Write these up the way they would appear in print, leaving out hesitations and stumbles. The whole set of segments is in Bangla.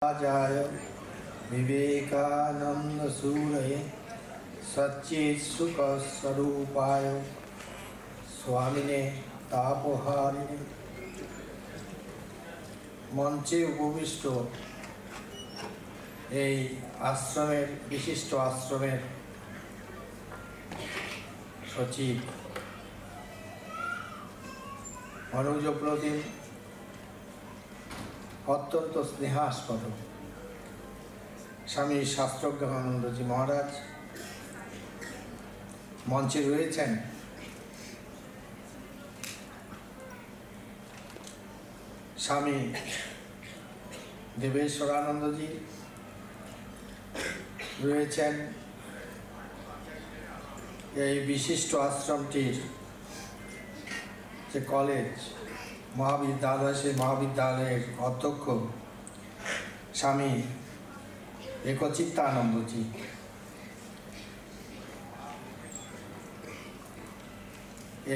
राजाय विवेकानंद सूरये सच्चित्सुखस्वरूपाय स्वामिने तापहारिणे मंचे उपविष्ट এই আশ্রমের বিশিষ্ট আশ্রমের সচিব অনুজ প্রতিম অত্যন্ত স্নেহাস্পদ স্বামী শাস্ত্রজ্ঞানন্দজি মহারাজ মঞ্চে রয়েছেন। স্বামী দেবেশ্বরানন্দজি রয়েছেন। এই বিশিষ্ট আশ্রমটির যে কলেজ মহাবিদ্যালয়, সেই মহাবিদ্যালয়ের অধ্যক্ষ স্বামী একচিত্তানন্দজি,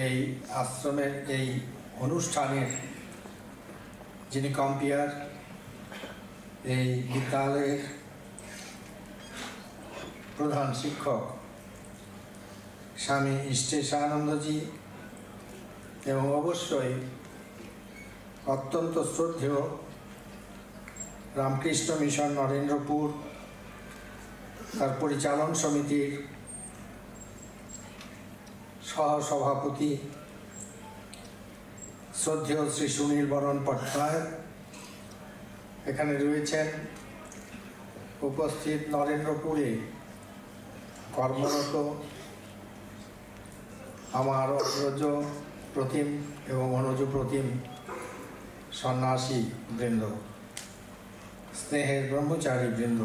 এই আশ্রমের এই অনুষ্ঠানের যিনি কম্পিয়ার, এই বিদ্যালয়ের প্রধান শিক্ষক স্বামী ইষ্টেশানন্দজি, এবং অবশ্যই অত্যন্ত শ্রদ্ধেয় রামকৃষ্ণ মিশন নরেন্দ্রপুর তার পরিচালন সমিতির সহসভাপতি শ্রদ্ধেয় শ্রী সুনীল বরণ পট্টনায়ক এখানে রয়েছেন। উপস্থিত নরেন্দ্রপুরে কর্মরত আমার অগ্রজ প্রতিম এবং অনুজ প্রতিম সন্ন্যাসী বৃন্দ, স্নেহের ব্রহ্মচারী বৃন্দ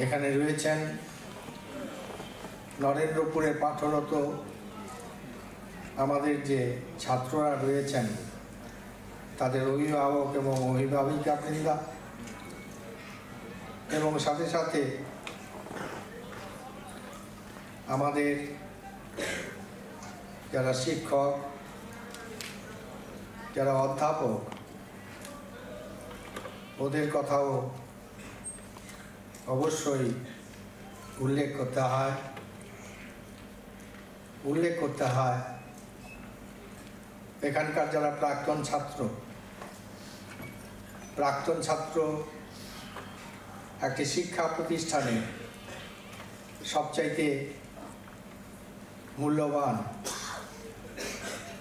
এখানে রয়েছেন। নরেন্দ্রপুরে পাঠরত আমাদের যে ছাত্ররা রয়েছেন তাদের অভিভাবক এবং অভিভাবিকা বৃন্দা, এবং সাথে সাথে আমাদের যারা শিক্ষক, যারা অধ্যাপক, ওদের কথাও অবশ্যই উল্লেখ করতে হয়। এখানকার যারা প্রাক্তন ছাত্র একটি শিক্ষা প্রতিষ্ঠানে সবচাইতে মূল্যবান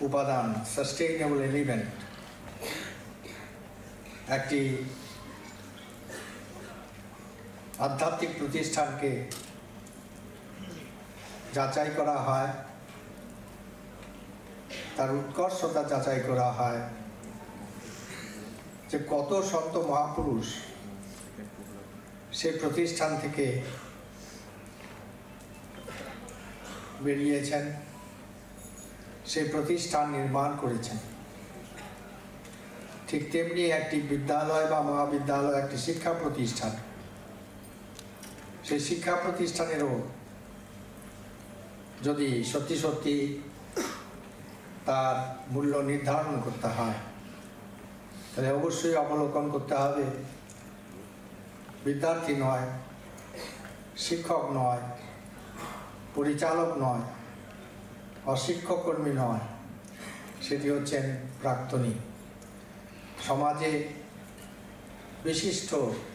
উপাদান, সাস্টেইনেবল এলিমেন্ট, একটি আধ্যাত্মিক প্রতিষ্ঠানকে যাচাই করা হয়, তার উৎকর্ষতা যাচাই করা হয় যে কত সন্ত মহাপুরুষ সেই প্রতিষ্ঠান থেকে বেরিয়েছেন, সেই প্রতিষ্ঠান নির্মাণ করেছেন। ঠিক তেমনি একটি বিদ্যালয় বা মহাবিদ্যালয় একটি শিক্ষা প্রতিষ্ঠান, সেই শিক্ষা প্রতিষ্ঠানেরও যদি সত্যি সত্যি তার মূল্য নির্ধারণ করতে হয় তাহলে অবশ্যই অবলোকন করতে হবে বিদ্যার্থী নয়, শিক্ষক নয়, পরিচালক নয়, অশিক্ষকর্মী নয়, সেটি হচ্ছেন প্রাক্তনী। সমাজে বিশিষ্ট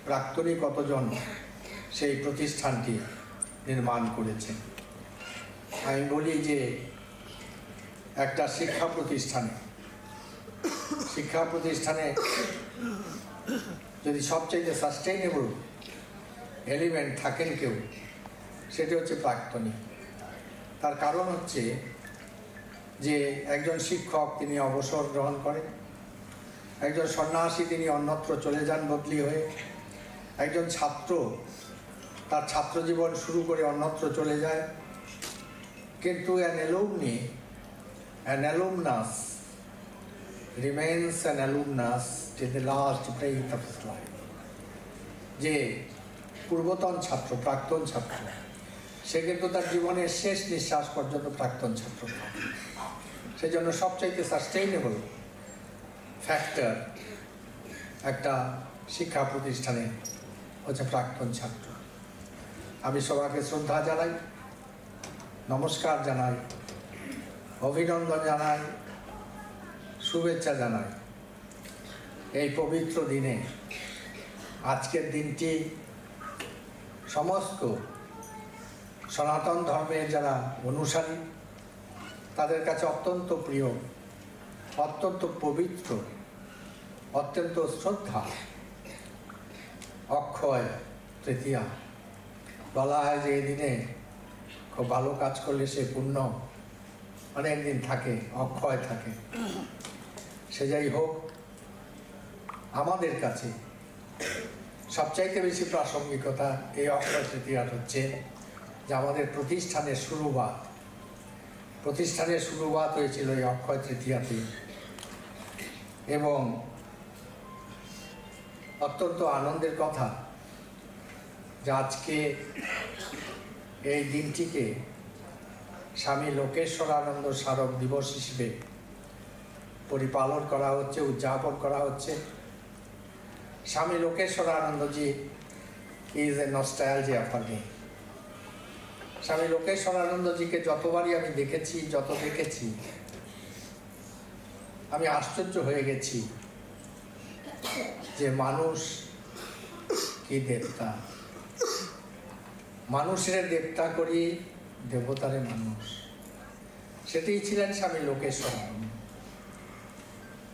প্রাক্তনী কতজন সেই প্রতিষ্ঠানটি নির্মাণ করেছে। আমি বলি যে একটা শিক্ষা প্রতিষ্ঠানে যদি সবচেয়ে সাস্টেইনেবল এলিমেন্ট থাকেন কেউ, সেটি হচ্ছে প্রাক্তনী। তার কারণ হচ্ছে যে একজন শিক্ষক তিনি অবসর গ্রহণ করেন, একজন সন্ন্যাসী তিনি অন্যত্র চলে যান বদলি হয়ে, একজন ছাত্র তার ছাত্র জীবন শুরু করে অন্যত্র চলে যায়, কিন্তু an alumnus remains an alumnus till the last breath of his life. যে পূর্বতন ছাত্র, প্রাক্তন ছাত্র, সে কিন্তু তার জীবনের শেষ নিঃশ্বাস পর্যন্ত প্রাক্তন ছাত্র। সেজন্য সবচাইতে সাস্টেইনেবল ফ্যাক্টর একটা শিক্ষা প্রতিষ্ঠানে হচ্ছে প্রাক্তন ছাত্র। আমি সবাইকে শ্রদ্ধা জানাই, নমস্কার জানাই, অভিনন্দন জানাই, শুভেচ্ছা জানাই। এই পবিত্র দিনে, আজকের দিনটি সমস্ত সনাতন ধর্মের যারা অনুসারী তাদের কাছে অত্যন্ত প্রিয়, অত্যন্ত পবিত্র, অত্যন্ত শ্রদ্ধা। অক্ষয় তৃতীয়া বলা হয় যে এই দিনে খুব ভালো কাজ করলে সে পুণ্য অনেক দিন থাকে, অক্ষয় থাকে। সে যাই হোক, আমাদের কাছে সবচাইতে বেশি প্রাসঙ্গিকতা এই অক্ষয় তৃতীয়ার হচ্ছে যে আমাদের প্রতিষ্ঠানের শুরুবাত হয়েছিল এই অক্ষয় তৃতীয়াতে। এবং অত্যন্ত আনন্দের কথা যে আজকে এই দিনটিকে স্বামী লোকেশ্বরানন্দ স্মারক দিবস হিসেবে পরিপালন করা হচ্ছে, উদযাপন করা হচ্ছে। Swami Lokeshwaranandaji is a nostalgia for me. Swami লোকেশ্বরানন্দজিকে যতবারই আমি যত দেখেছি আমি আশ্চর্য হয়ে গেছি যে মানুষ কি দেবতা, মানুষের দেবতা করি, দেবতারে মানুষ। সেটাই ছিলেন স্বামী লোকেশ্বরানন্দ।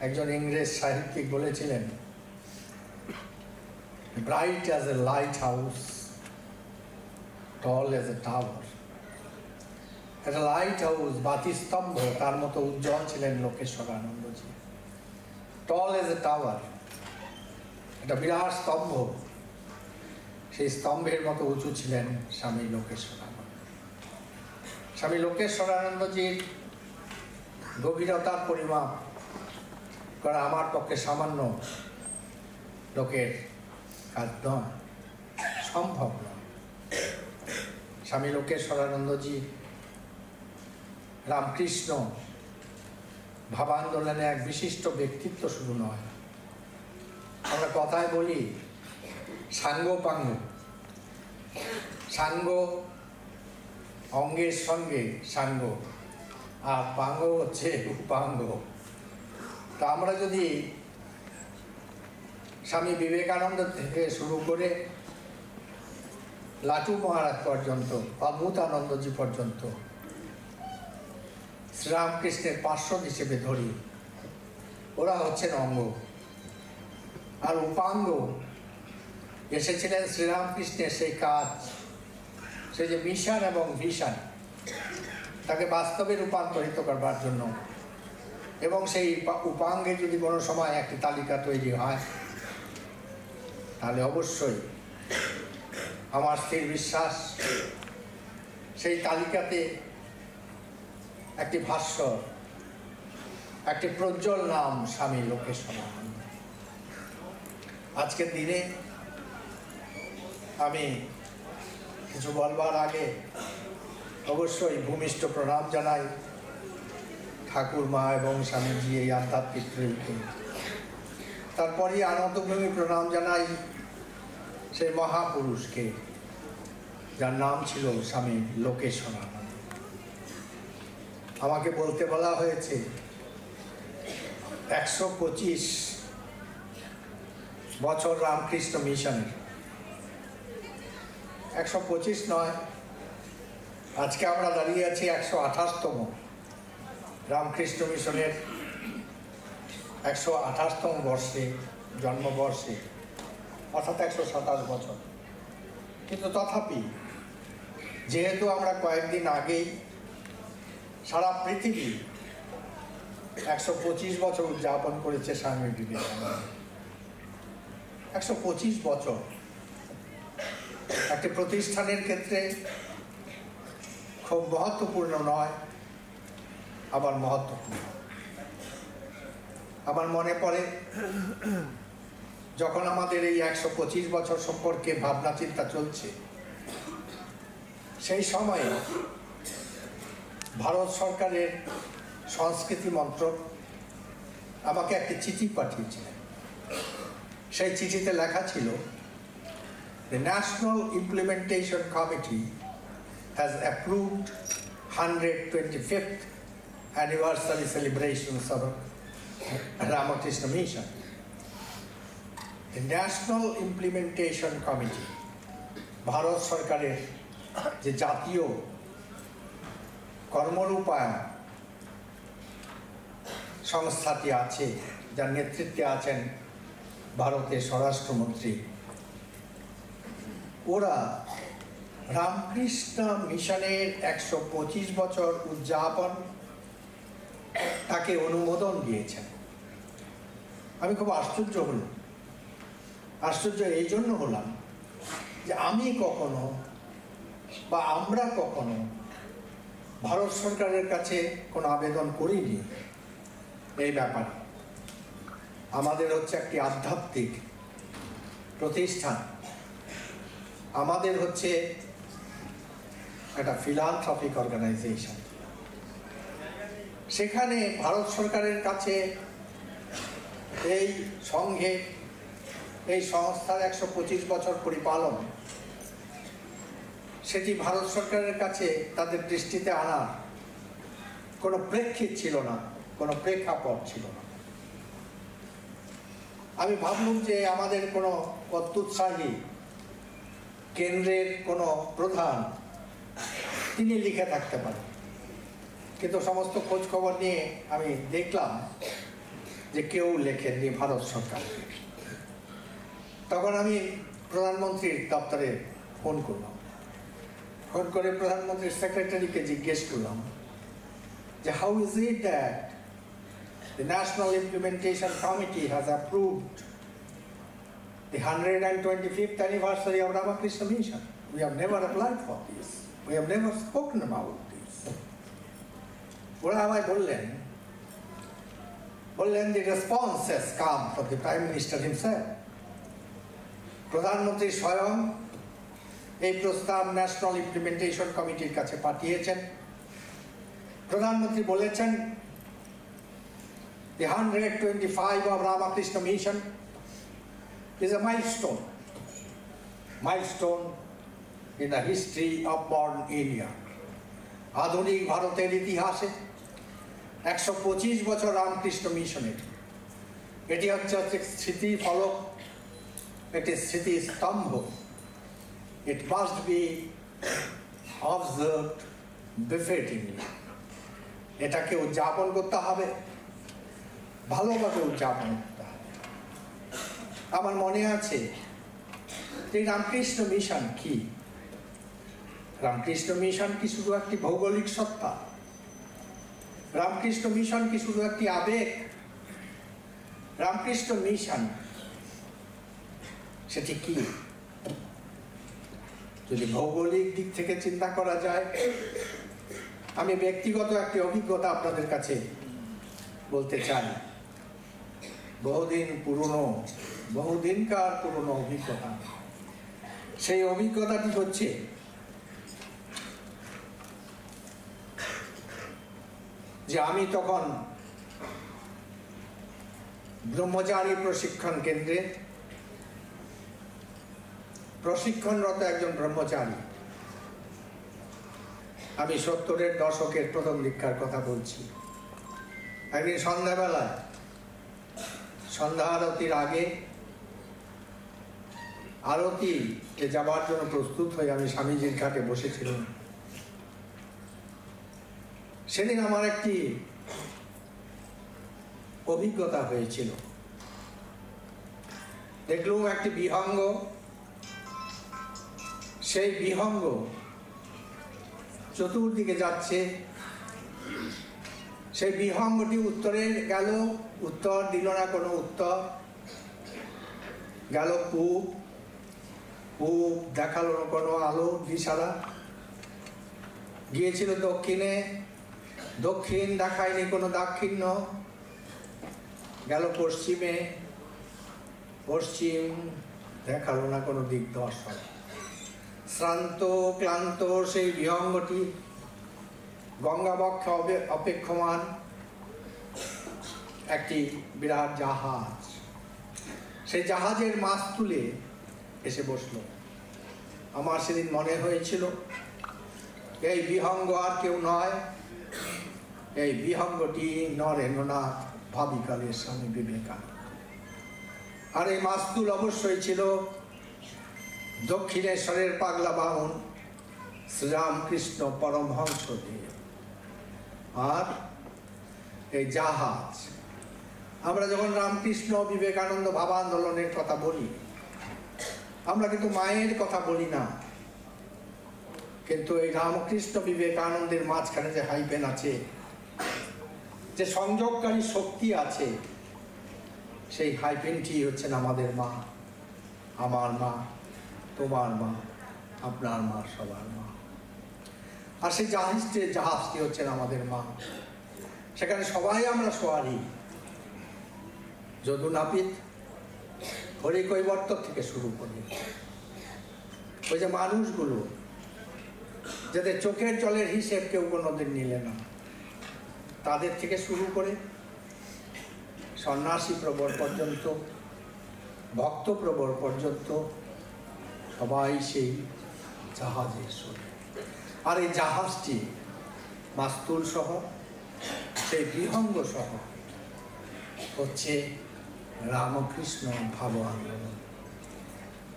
একজন ইংরেজ সাহিত্যিক বলেছিলেন, bright as a light house, tall as a tower. একটা লাইট হাউস, বাতিস্তম্ভ, তার মতো উজ্জ্বল ছিলেন Lokeshwaranandaji. Tall as a tower, একটা বিরাট স্তম্ভ, সেই স্তম্ভের মতো উঁচু ছিলেন স্বামী লোকেশ্বরানন্দ। স্বামী লোকেশ্বরানন্দজির গভীরতার পরিমাপ করা আমার পক্ষে সামান্য লোকের কাজ নয়, সম্ভব নয়। স্বামী লোকেশ্বরানন্দজি রামকৃষ্ণ ভাবান্দোলনে এক বিশিষ্ট ব্যক্তিত্ব শুধু নয়, আমরা কথায় বলি সাঙ্গ পাঙ্গ। সাঙ্গ অঙ্গের সঙ্গে সাঙ্গ, আর পাঙ্গ হচ্ছে উপাঙ্গ। তা আমরা যদি স্বামী বিবেকানন্দ থেকে শুরু করে লাটু মহারাজ পর্যন্ত, অদ্ভুতানন্দজি পর্যন্ত শ্রীরামকৃষ্ণের পার্শ্বদ হিসেবে ধরি, ওরা হচ্ছেন অঙ্গ। আর উপাঙ্গ এসেছিলেন শ্রীরামকৃষ্ণের সেই কাজ, সেই যে মিশন এবং ভিশন, তাকে বাস্তবে রূপান্তরিত করবার জন্য। এবং সেই উপাঙ্গে যদি কোনো সময় একটি তালিকা তৈরি হয়, তাহলে অবশ্যই আমার স্থির বিশ্বাস সেই তালিকাতে একটি ভাষ্য, একটি প্রজ্জ্বল নাম স্বামী লোকেশ্বরানন্দ। আজকের দিনে আমি কিছু বলবার আগে অবশ্যই ভূমিষ্ঠ প্রণাম জানাই ঠাকুর মা এবং স্বামীজি এই আধ্যাত্মিক ত্রয়ীকে। তারপরই আনন্দভূমি প্রণাম জানাই সেই মহাপুরুষকে যার নাম ছিল স্বামী লোকেশ্বরানন্দ। আমাকে বলতে বলা হয়েছে 125 বছর রামকৃষ্ণ মিশনের। 125 নয়, আজকে আমরা দাঁড়িয়ে আছি 128তম রামকৃষ্ণ মিশনের 128তম বর্ষে, জন্মবর্ষে, অর্থাৎ 127 বছর। কিন্তু তথাপি যেহেতু আমরা কয়েকদিন আগেই সারা পৃথিবী 125 বছর উদযাপন করেছে স্বামী বিবেকানন্দ। 125 বছর একটি প্রতিষ্ঠানের ক্ষেত্রে খুব মহত্বপূর্ণ নয়, আবার মহত্বপূর্ণ। আমার মনে পড়ে যখন আমাদের এই 125 বছর সম্পর্কে ভাবনা চিন্তা চলছে, সেই সময়ে ভারত সরকারের সংস্কৃতি মন্ত্রক আমাকে একটি চিঠি পাঠিয়েছিলেন। সেই চিঠিতে লেখা ছিল, The National Implementation Committee has approved 125th anniversary celebrations of Ramakrishna Mission. The National Implementation Committee, Bharat সরকারের যে জাতীয় কর্মরূপায়ণ সংস্থাটি আছে, যার নেতৃত্বে আছেন ভারতের স্বরাষ্ট্রমন্ত্রী, ওরা রামকৃষ্ণ মিশনের 125 বছর উদযাপন তাকে অনুমোদন দিয়েছেন। আমি খুব আশ্চর্য হলাম। আশ্চর্য এই জন্য হলাম যে আমি কখনো বা আমরা কখনো ভারত সরকারের কাছে কোনো আবেদন করিনি এই ব্যাপারে। আমাদের হচ্ছে একটি আধ্যাত্মিক প্রতিষ্ঠান, আমাদের হচ্ছে একটা ফিলান্থ্রপিক অর্গানাইজেশন। সেখানে ভারত সরকারের কাছে এই সংঘে, এই সংস্থার 125 বছর পরিপালন, সেটি ভারত সরকারের কাছে তাদের দৃষ্টিতে আনার কোনো প্রেক্ষিত ছিল না, কোনো প্রেক্ষাপট ছিল না। আমি ভাবলাম যে আমাদের কোনো অত্যুৎসাহী কেন্দ্রের কোনো প্রধান তিনি লিখে থাকতে পারেন, কিন্তু সমস্ত খোঁজ খবর নিয়ে আমি দেখলাম যে কেউ লেখেননি ভারত সরকার। তখন আমি প্রধানমন্ত্রীর দপ্তরে ফোন করলাম, ফোন করে প্রধানমন্ত্রীর সেক্রেটারিকে জিজ্ঞেস করলাম যে how is it that the National Implementation Committee has approved the 125th anniversary of Ramakrishna Mission. We have never applied for this. We have never spoken about this. ওরা আমায় বললেন the response has come from the Prime Minister himself. প্রধানমন্ত্রী স্বয়ং এই প্রস্তাব ন্যাশনাল ইমপ্লিমেন্টেশন কমিটির কাছে পাঠিয়েছেন। প্রধানমন্ত্রী বলেছেন the 125 of Ramakrishna Mission is a milestone in the history of modern India. আধুনিক ভারতের ইতিহাসে 125 বছর রামকৃষ্ণ মিশনের এটি হচ্ছে স্মৃতি ফলক, একটি স্মৃতি স্তম্ভ। It must be observed befittingly. এটাকে উদযাপন করতে হবে, ভালোভাবে উদযাপন করতে হবে। আমার মনে আছে এই রামকৃষ্ণ মিশন কি? রামকৃষ্ণ মিশন কি শুধু একটি ভৌগোলিক সত্তা? রামকৃষ্ণ মিশন কি শুধু একটি আবেগ? রামকৃষ্ণ মিশন সেটি কি? যদি ভৌগোলিক দিক থেকে চিন্তা করা যায়, আমি ব্যক্তিগত একটি অভিজ্ঞতা আপনাদের কাছে বলতে চাই। বহুদিনকার পুরনো অভিজ্ঞতা। সেই অভিজ্ঞতাটি হচ্ছে যে আমি তখন ব্রহ্মচারী প্রশিক্ষণ কেন্দ্রে প্রশিক্ষণরত একজন ব্রহ্মচারী। আমি 70-এর দশকের প্রথম দিককার কথা বলছি। একদিন সন্ধ্যাবেলায়, সন্ধ্যা আরতির আগে আরতিতে যাবার জন্য প্রস্তুত হয়ে আমি স্বামীজির ঘাটে বসেছিলাম। সেদিন আমার একটি অভিজ্ঞতা হয়েছিল। দেখলুম একটি বিহঙ্গ, সেই বিহঙ্গ চতুর্দিকে যাচ্ছে। সেই বিহঙ্গটি উত্তরে গেল, উত্তর দিল না কোনো উত্তর, গেল পূব, পূব দেখালো না কোনো আলো দিশারা, গিয়েছিল দক্ষিণে, দক্ষিণ দেখায়নি কোনো দাক্ষিণ্য, গেল পশ্চিমে, পশ্চিম দেখালো না কোনো দিগদর্শন। শ্রান্ত ক্লান্ত সেই বিহঙ্গটি গঙ্গাবক্ষে অপেক্ষমান একটি বিরাট জাহাজ, সেই জাহাজের মাছ তুলে এসে বসলো। আমার সেদিন মনে হয়েছিল এই বিহঙ্গ আর কেউ নয়, এই বিহঙ্গটি নরেন্দ্রনাথ ভাবিকালের স্বামী বিবেকানন্দ। আর এই মাস্তুল অবশ্যই ছিল দক্ষিণেশ্বরের পাগলা বাহন শ্রীরামকৃষ্ণ পরমহংসদেব। আর এই জাহাজ, আমরা যখন রামকৃষ্ণ বিবেকানন্দ ভাবান্দোলনের কথা বলি, আমরা কিন্তু মায়ের কথা বলি না, কিন্তু এই রামকৃষ্ণ বিবেকানন্দের মাঝখানে যে হাইপেন আছে, যে সংযোগকারী শক্তি আছে, সেই হাইপেনটি হচ্ছেন আমাদের মা, আমার মা, তোমার মা, আপনার মা, সবার মা। আর সেই জাহাজটি হচ্ছেন আমাদের মা। সেখানে সবাই আমরা সোয়ারি, যদু নাপিত, হরিকৈবর্ত থেকে শুরু করে ওই যে মানুষগুলো যাদের চোখের জলের হিসেব কেউ কোনোদিন নিলে না, তাদের থেকে শুরু করে সন্ন্যাসী প্রবর পর্যন্ত, ভক্ত প্রবর পর্যন্ত সবাই সেই জাহাজে শোনে। আর এই জাহাজটি মাস্তুল সহ, সেই বিহঙ্গ সহ হচ্ছে রামকৃষ্ণ ভাব আন্দোলন।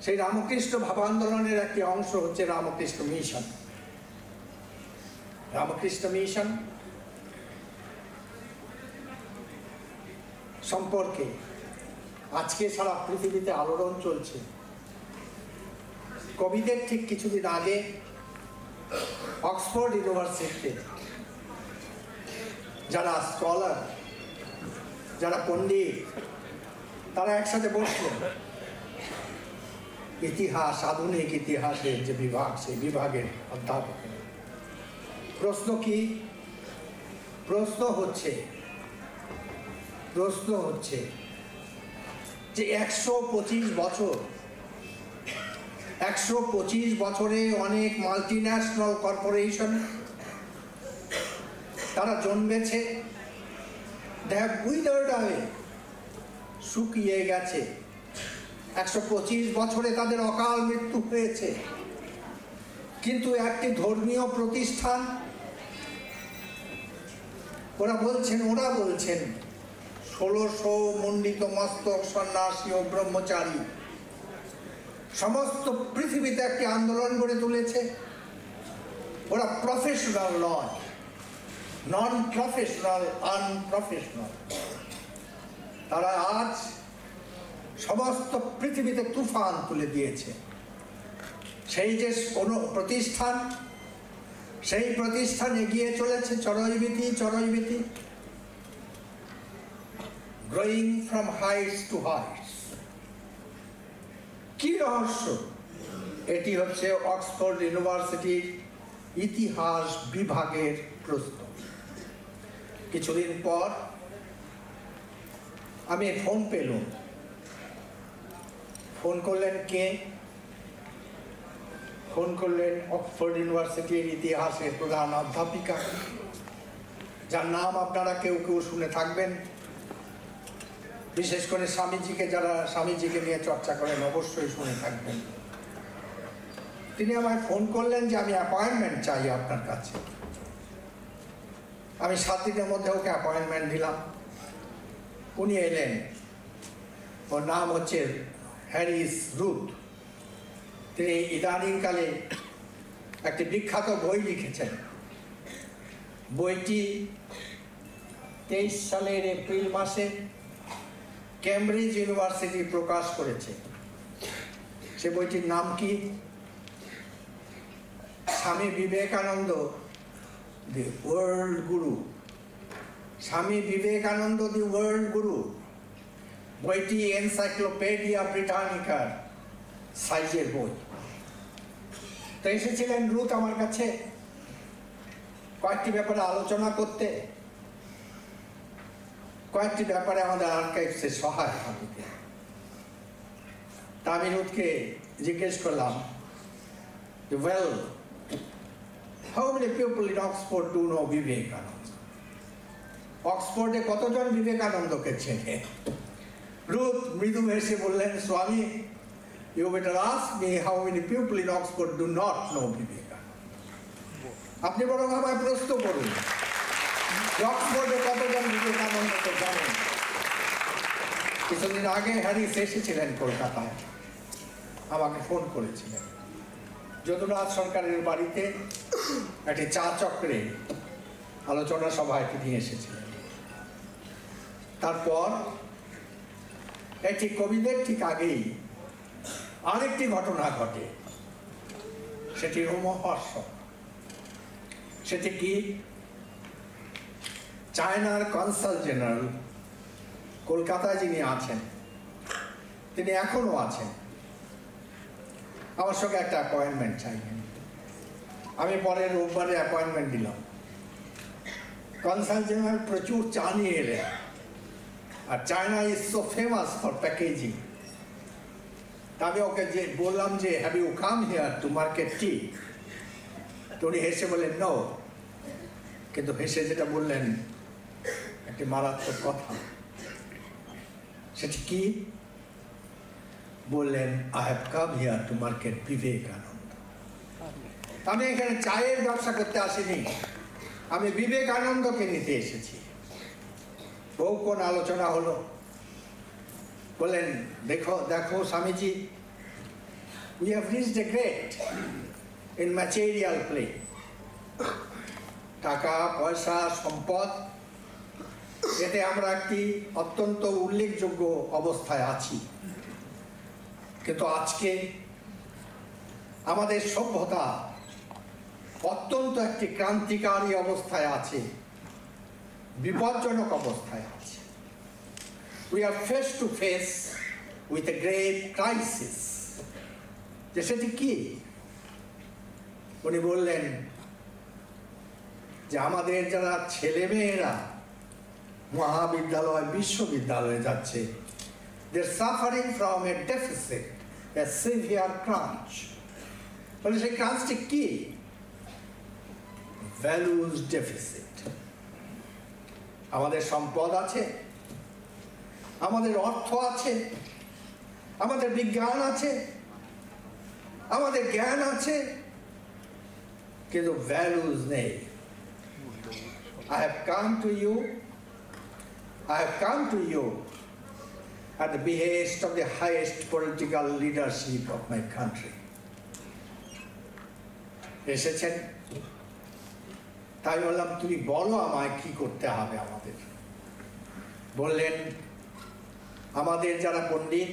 সেই রামকৃষ্ণ ভাব আন্দোলনের একটি অংশ হচ্ছে রামকৃষ্ণ মিশন। রামকৃষ্ণ মিশন সম্পর্কে আজকে সারা পৃথিবীতে আলোড়ন চলছে। কবিদের ঠিক কিছুদিন আগে অক্সফোর্ড ইউনিভার্সিটিতে যারা স্কলার, যারা পণ্ডিত, তারা একসাথে বসলেন। ইতিহাস, আধুনিক ইতিহাসের যে বিভাগ, সেই বিভাগের অধ্যাপক। প্রশ্ন কি? প্রশ্ন হচ্ছে যে 125 বছর, 125 বছরে অনেক মাল্টিন্যাশনাল কর্পোরেশন তারা জন্মেছে, they have withered away, শুকিয়ে গেছে। 125 বছরে তাদের অকাল মৃত্যু হয়েছে। কিন্তু একটি ধর্মীয় প্রতিষ্ঠান, ওরা বলছেন 1600 মণ্ডিত মস্তক সন্ন্যাসী ও ব্রহ্মচারী সমস্ত পৃথিবীতে একটি আন্দোলন গড়ে তুলেছে। ওরা প্রফেশনাল নয়, নন প্রফেশনাল, আনপ্রফেশনাল। তারা আজ সমস্ত পৃথিবীতে তুফান তুলে দিয়েছে। সেই যে কোন প্রতিষ্ঠান, সেই প্রতিষ্ঠান এগিয়ে চলেছে চরৈবীতি, growing from heights to heights. কি রহস্য? এটি হচ্ছে অক্সফোর্ড ইউনিভার্সিটির ইতিহাস বিভাগের প্রশ্ন। কিছুদিন পর আমি ফোন পেলাম। ফোন করলেন কে? ফোন করলেন অক্সফোর্ড ইউনিভার্সিটির ইতিহাসের প্রধান অধ্যাপিকা, যার নাম আপনারা কেউ কেউ শুনে থাকবেন। বিশেষ করে যারা স্বামীজিকে নিয়ে চর্চা করেন অবশ্যই শুনে থাকবেন। তিনি আমায় ফোন করলেন যে আমি অ্যাপয়েন্টমেন্ট চাই আপনার কাছে। আমি 7 দিনের মধ্যে ওকে অ্যাপয়েন্টমেন্ট দিলাম। উনি এলেন। ওর নাম হচ্ছে হ্যারিস রুথ। তিনি ইদানিংকালে একটি বিখ্যাত বই লিখেছেন। বইটি 23 সালের এপ্রিল মাসে কেমব্রিজ ইউনিভার্সিটি প্রকাশ করেছে। সে বইটির নাম কি? Swami Vivekananda the world Guru. Swami Vivekananda the world গুরু। বইটি এনসাইক্লোপিডিয়া ব্রিটানিকার সাইজের বই। তো এসেছিলেন রুথ আমার কাছে কয়েকটি ব্যাপারে আলোচনা করতে, কয়েকটি ব্যাপারে আমাদের আর্কাইভসে সহায়তা দিতে। তা আমি রুথকে জিজ্ঞেস করলাম, well, how many people in Oxford do know Vivekananda? অক্সফোর্ডে কতজন বিবেকানন্দকে চেনে? রুথ মৃদু হেসে বললেন, স্বামী, you better ask me how many people in Oxford do not know Vivekananda. আপনি বরং আমায় প্রশ্ন করুন, অক্সফোর্ডে কতজন বিবেকানন্দকে জানেন? কিছুদিন আগে হ্যারিস এসেছিলেন কলকাতায়, আমাকে ফোন করেছিলেন। যদুনাথ সরকারের বাড়িতে একটি চা চক্রে আলোচনা সভায় তিনি এসেছিলেন। তারপর একটি কবিদের ঠিক আগেই আরেকটি ঘটনা ঘটে, সেটি রোমহর্ষক। সেটি কি? চায়নার কনসাল জেনারেল কলকাতায় যিনি আছেন, তিনি এখনো আছেন, আমার সঙ্গে একটা অ্যাপয়েন্টমেন্ট চাইলেন। আমি পরের রোববারে অ্যাপয়েন্টমেন্ট দিলাম। কনসাল জেনারেল প্রচুর চা নিয়ে এলেন, আর China is so famous for packaging. আমি ওকে যে বললাম যে have you come here to market tea? তো উনি হেসে বললেন নো, কিন্তু হেসে যেটা বললেন একটি মারাত্মক কথা। সেটি কি? বললেন, I have come here to market Vivekananda. আমি এখানে চায়ের ব্যবসা করতে আসিনি, আমি বিবেকানন্দকে নিতে এসেছি। বহুক্ষণ আলোচনা হলো। বললেন, দেখো দেখো Swamiji, we have reached a great in material plane. টাকা পয়সা সম্পদ, এতে আমরা একটি অত্যন্ত উল্লেখযোগ্য অবস্থায় আছি। কিন্তু আজকে আমাদের সভ্যতা অত্যন্ত একটি ক্রান্তিকারী অবস্থায় আছে, বিপজ্জনক অবস্থায় আছে। We are face to face with a grave crisis. যে সেটি কি? উনি বললেন যে আমাদের যারা ছেলেমেয়েরা মহাবিদ্যালয় বিশ্ববিদ্যালয়ে যাচ্ছে, they're suffering from a deficit, a severe crunch. বলে সেই ক্রাঞ্চটি কি? Values deficit. আমাদের সম্পদ আছে, আমাদের অর্থ আছে, আমাদের বিজ্ঞান আছে, আমাদের জ্ঞান আছে, কিন্তু ভ্যালুজ নেই। I have come to you at the behest of the highest political leadership of my country. এসেছেন, তাই বললাম তুমি বলো আমায় কি করতে হবে আমাদের। বললেন, আমাদের যারা পণ্ডিত,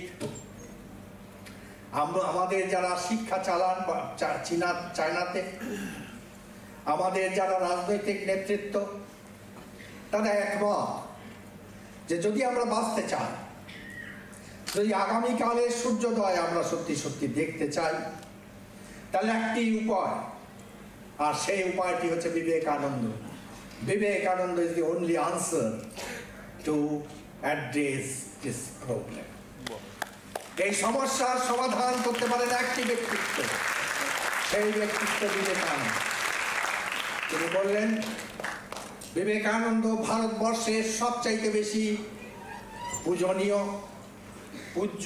আমাদের যারা শিক্ষা চালান চায়নাতে, আমাদের যারা রাজনৈতিক নেতৃত্ব, তারা একমত যে যদি আমরা বাঁচতে চাই, যদি আগামীকালের সূর্যোদয় আমরা সত্যি সত্যি দেখতে চাই, তাহলে একটি উপায়, আর সেই উপায়টি হচ্ছে Vivekananda. Vivekananda is the only answer to address this problem. এই সমস্যার সমাধান করতে পারেন একটি ব্যক্তিত্ব, সেই ব্যক্তিত্ব বিবেকানন্দ। তিনি বললেন, বিবেকানন্দ ভারতবর্ষের সবচাইতে বেশি পূজনীয়, পূজ্য,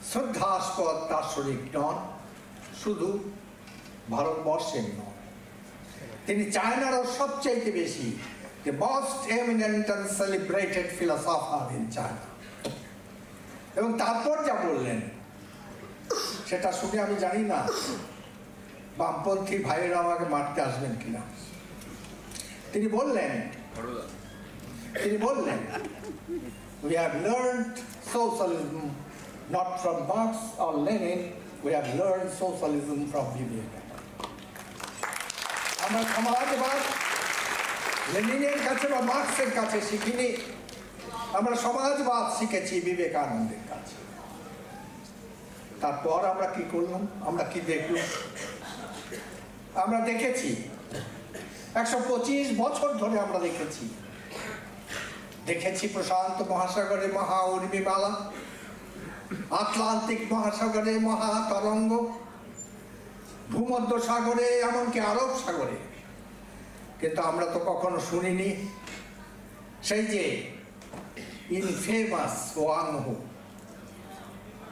শ্রদ্ধাস্পদ দার্শনিক নন, শুধু ভারতবর্ষের নন, তিনি চায়নারও সবচাইতে বেশি, the most eminent and celebrated philosopher in China। এবং তারপর যা বললেন সেটা শুনে আমি জানি না বামপন্থী ভাইয়েরা আমাকে মারতে আসবেন কিনা। তিনি বললেন, we have learned socialism not from Marx or Lenin, we have learned socialism from Vivekananda. আমরা সমাজবাদ লেনিনের কাছে বা মার্কসের কাছে শিখিনি, আমরা সমাজবাদ শিখেছি বিবেকানন্দের কাছে। তারপর আমরা কি করলাম, আমরা কি দেখলাম? আমরা দেখেছি 125 বছর ধরে আমরা দেখেছি প্রশান্ত মহাসাগরে মহা উর্মিমালা, আটলান্টিক মহাসাগরে মহা তরঙ্গ, ভূমধ্য সাগরে, এমনকি আরব সাগরে। কিন্তু আমরা তো কখনো শুনিনি সেই যে infamous Wang Ho,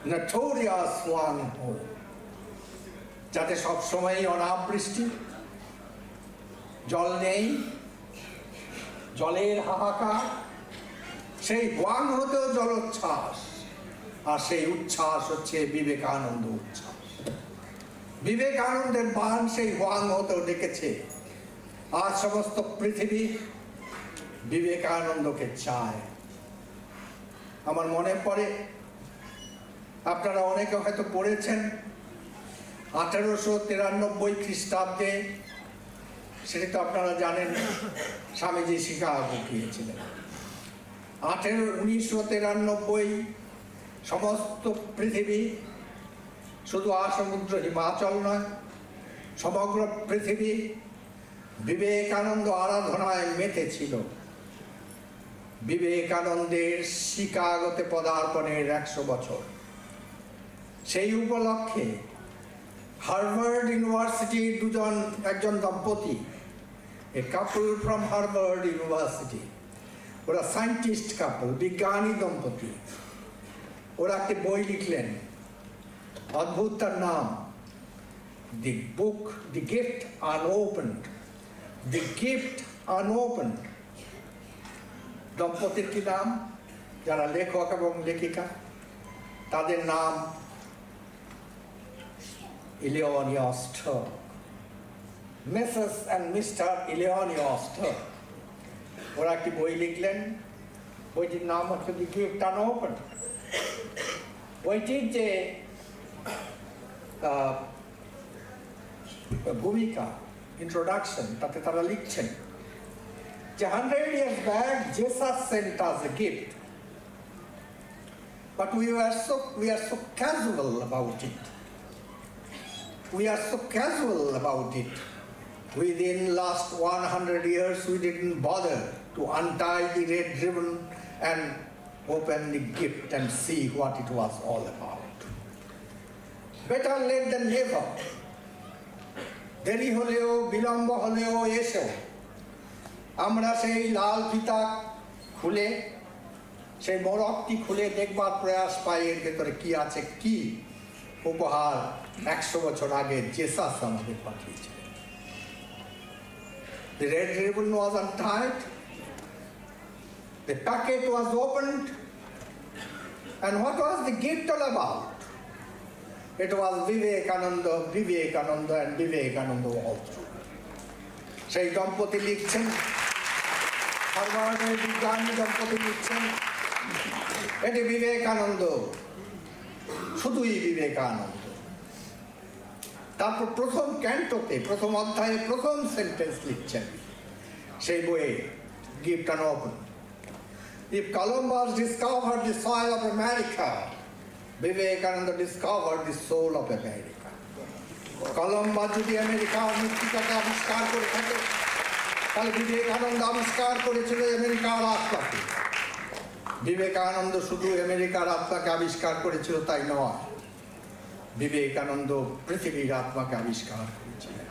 notorious Wang Ho, যাতে সবসময় অনাবৃষ্টি, জল নেই, জলের হাহাকার, সেই ওয়াং হতেও জলোচ্ছ্বাস, আর সেই উচ্ছ্বাস হচ্ছে বিবেকানন্দ উচ্ছ্বাস। বিবেকানন্দের বাণ সেই ওয়াং হতেও ডেকেছে। আজ সমস্ত পৃথিবী বিবেকানন্দকে চায়। আমার মনে পড়ে, আপনারা অনেকে হয়তো পড়েছেন, 1893 খ্রিস্টাব্দে, সেটা তো আপনারা জানেন, স্বামীজি শিকাগো গিয়েছিলেন। 1993 সমস্ত পৃথিবী, শুধু আসমুদ্র হিমাচল নয়, সমগ্র পৃথিবী বিবেকানন্দ আরাধনায় মেতেছিল। বিবেকানন্দের শিকাগোতে পদার্পণের 100 বছর। সেই উপলক্ষে হার্ভার্ড ইউনিভার্সিটির একজন দম্পতি, এ কাপল ফ্রম হার্ভার্ড ইউনিভার্সিটি, ওরা সায়েন্টিস্ট কাপল, বিজ্ঞানী দম্পতি, ওরা একটি বই লিখলেন, অদ্ভুত তার নাম, দি বুক দি গিফট আনওপেন্ড। The gift আনওপেন্ড। দম্পতির কি নাম? যারা লেখক এবং লেখিকা, তাদের নাম ইলিওনিয়াস টার্ক, মিসেস অ্যান্ড মিস্টার ইলিওনিয়াস টার্ক। ওরা একটি বই লিখলেন, বইটির নাম হচ্ছে দি গিফট আনওপেন্ড। বইটির যে ভূমিকা, ইন্ট্রোডাকশন, তাতে তারা লিখছেন যে 100 years back Jesus sent us a gift, but we are so casual about it. We are so casual about it. Within last 100 years we didn't bother to untie the red ribbon and open the gift and see what it was all about. Better late than never. দেরি হলেও, বিলম্ব হলেও এসেও আমরা সেই লাল ফিতা খুলে, সেই মোড়কটি খুলে দেখবার প্রয়াস পাই এর ভেতরে কি আছে, কি উপহার 100 বছর আগে জেসাস আমাদের পাঠিয়েছিলেন। The red ribbon was untied, the packet was opened, and what was the gift all about? It was Vivekananda, Vivekananda and Vivekananda all through. সেই দম্পতি লিখছেন, হার্ভার্ডের বিজ্ঞানী দম্পতি লিখছেন, এটি বিবেকানন্দ, শুধুই বিবেকানন্দ। তারপর প্রথম ক্যান্টোতে, প্রথম অধ্যায়ে প্রথম সেন্টেন্স লিখছেন সেই বইয়ে, gift আনওপেন্ড। If Columbus discovered the soil of America, Vivekananda discovered the soul of America. Columbus যদি আমেরিকার মৃত্তিকাকে আবিষ্কার করে থাকে, তাহলে বিবেকানন্দ আবিষ্কার করেছিল আমেরিকার আত্মাকে। বিবেকানন্দ শুধু আমেরিকার আত্মাকে আবিষ্কার করেছিল তাই নয়, বিবেকানন্দ পৃথিবীর আত্মাকে আবিষ্কার করেছিলেন।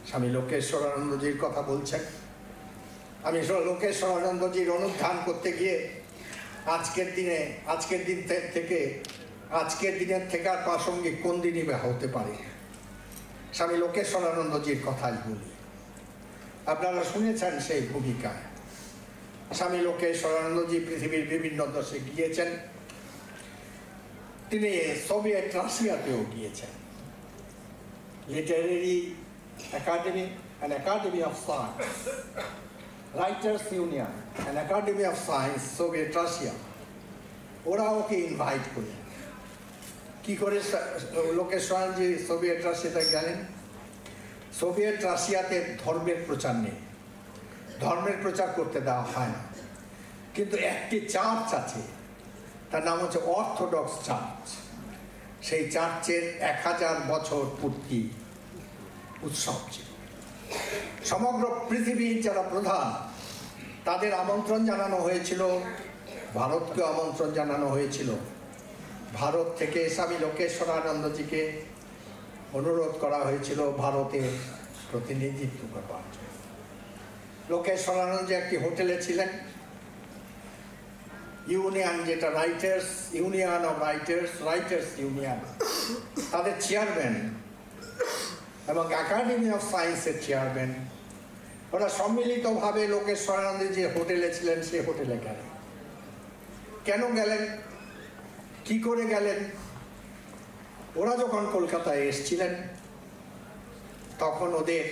স্বামী লোকেশ্বরানন্দজির কথা বলছেন। আমি লোকেশ্বরানন্দজির অনুধ্যান করতে গিয়ে আজকের দিনের থেকে আর প্রাসঙ্গিক কোন দিনই হতে পারে, স্বামী লোকেশ্বরানন্দজির কথাই বলি। আপনারা শুনেছেন সেই ভূমিকায়। স্বামী লোকেশ্বরানন্দজি পৃথিবীর বিভিন্ন দেশে গিয়েছেন। তিনি সোভিয়েত রাশিয়াতেও গিয়েছেন। Literary academy, an academy of science, writers union, an academy of science, Soviet Russia, ওরা ওকে ইনভাইট করলেন। কি করে লোকেশ্বরানন্দজি সোভিয়েত রাশিয়াতে গেলেন? সোভিয়েত রাশিয়াতে ধর্মের প্রচার নেই, ধর্মের প্রচার করতে দেওয়া হয় না, কিন্তু একটি চার্চ আছে, তার নাম হচ্ছে অর্থোডক্স চার্চ। সেই চার্চের 1000 বছর পূর্তি উৎসব ছিল। সমগ্র পৃথিবীর যারা প্রধান, তাদের আমন্ত্রণ জানানো হয়েছিল, ভারতকে আমন্ত্রণ জানানো হয়েছিল। ভারত থেকে স্বামী লোকেশ্বরানন্দজিকে অনুরোধ করা হয়েছিল ভারতের প্রতিনিধিত্ব করবার জন্য। লোকেশ্বরানন্দজি একটি হোটেলে ছিলেন। ইউনিয়ন, যেটা writers union of writers union, তাদের চেয়ারম্যান এবং একাডেমি অফ সায়েন্সের চেয়ারম্যান, ওরা সম্মিলিতভাবে লোকেশ্বরানন্দজি যে হোটেলে ছিলেন সেই হোটেলে গেলেন। কেন গেলেন, কি করে গেলেন? ওরা যখন কলকাতায় এসেছিলেন তখন ওদের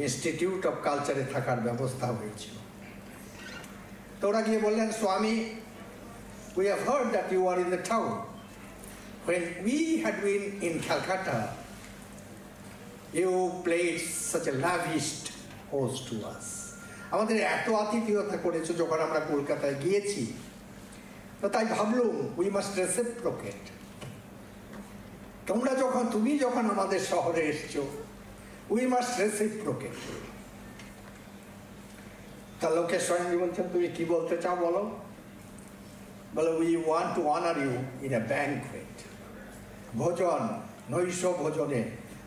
ইনস্টিটিউট অফ কালচারে থাকার ব্যবস্থা হয়েছিল। তো ওরা গিয়ে বললেন, স্বামী, we have heard that you are in the town. When we had been in Calcutta, you played such a lavish host to us. আমাদের এত আতিথেয়তা করেছো যখন আমরা কলকাতায় গিয়েছি, তো তাই ভাবলুম we must reciprocate. তুমি যখন আমাদের শহরে এসছো, we must reciprocate. তা লোকেশ্বরানন্দজি বলছেন, তুমি কি বলতে চাও বলো? বলে, we want to honor you in a banquet. ভোজন, নৈশ ভোজনে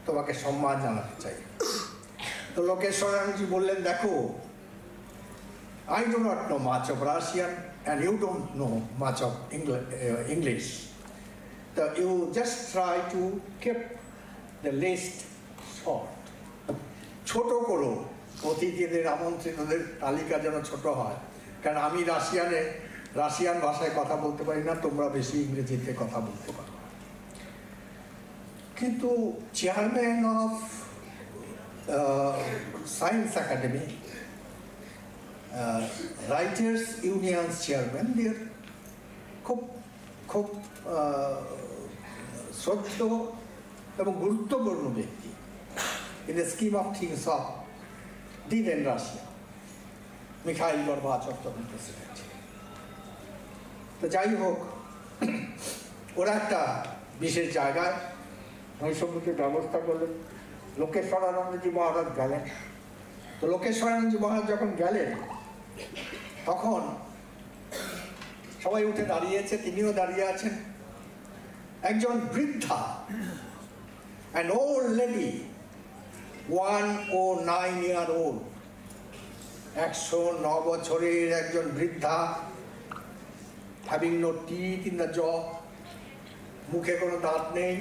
তোমাকে সম্মান জানাতে চাই। তো লোকেশ্বরানন্দজি বললেন, দেখো, I do not know much of Russian and you don't know much of English. So you just try to keep the list short. ছোট করো, অতিথিদের আমন্ত্রিতদের তালিকা যেন ছোট হয়, কারণ আমি রাশিয়ান ভাষায় কথা বলতে পারি না, তোমরা বেশি ইংরেজিতে কথা বলতে পারো। কিন্তু chairman of science academy, writers union chairman, খুব খুব শ্রদ্ধেয় এবং গুরুত্বপূর্ণ ব্যক্তি in the scheme of things of then Russia. Mikhail Gorbachev তখন প্রেসিডেন্ট। তো যাই হোক, ওরা একটা বিশেষ জায়গায় নৈশভোজের ব্যবস্থা করলেন। লোকেশ্বরানন্দজি মহারাজ গেলেন। তো লোকেশ্বরানন্দজি মহারাজ যখন গেলেন তখন সবাই উঠে দাঁড়িয়েছে, তিনিও দাঁড়িয়ে আছেন। একজন বৃদ্ধা, an old lady, 109-year-old, 109 বছরের একজন বৃদ্ধা, having no teeth in the jaw, মুখে কোনো দাঁত নেই,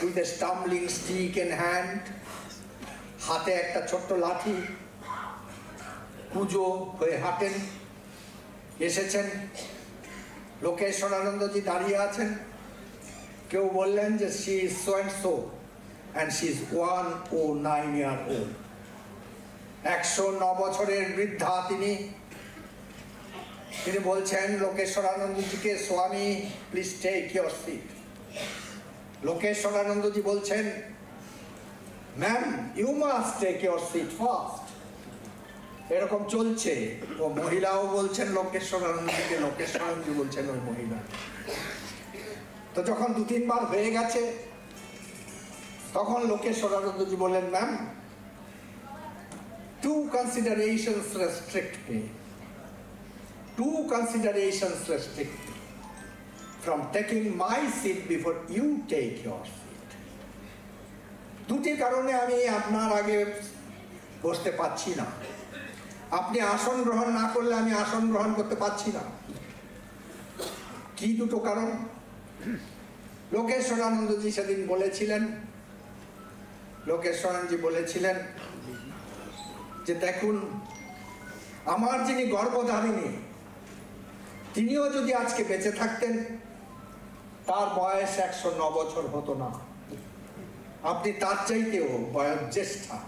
with a stumbling stick in hand, হাতে একটা ছোট্ট লাঠি, কুঁজো হয়ে হাঁটেন, এসেছেন। লোকেশ্বরানন্দজি দাঁড়িয়ে আছেন। কেউ বললেন যে she is so and so and she is 109-year-old, 109 বছরের বৃদ্ধা তিনি বলছেন লোকেশ্বরানন্দজিকে, Swami, please take your seat. Lokeshwaranandaji বলছেন, ma'am, you must take your seat first. এরকম চলছে। ও মহিলাও বলছেন লোকেশ্বরানন্দজিকে, লোকেশ্বরানন্দজি বলছেন ওই মহিলা। তো যখন 2-3 বার হয়ে গেছে তখন লোকেশ্বরানন্দজি বললেন, ma'am, 2 considerations restrict me. 2 considerations restrict me from taking my seat before you take your seat. 2টি কারণে আমি আপনার আগে বসতে পাচ্ছি না। আপনি আসন গ্রহণ না করলে আমি আসন গ্রহণ করতে পারছি না। কি 2টো কারণ? লোকেশ্বরানন্দজি সেদিন বলেছিলেন, লোকেশ্বরানন্দজি বলেছিলেন যে দেখুন, আমার যিনি গর্ভধারিণী তিনিও যদি আজকে বেঁচে থাকতেন তার বয়স 109 বছর হতো না। আপনি তার চাইতেও বয়োজ্যেষ্ঠা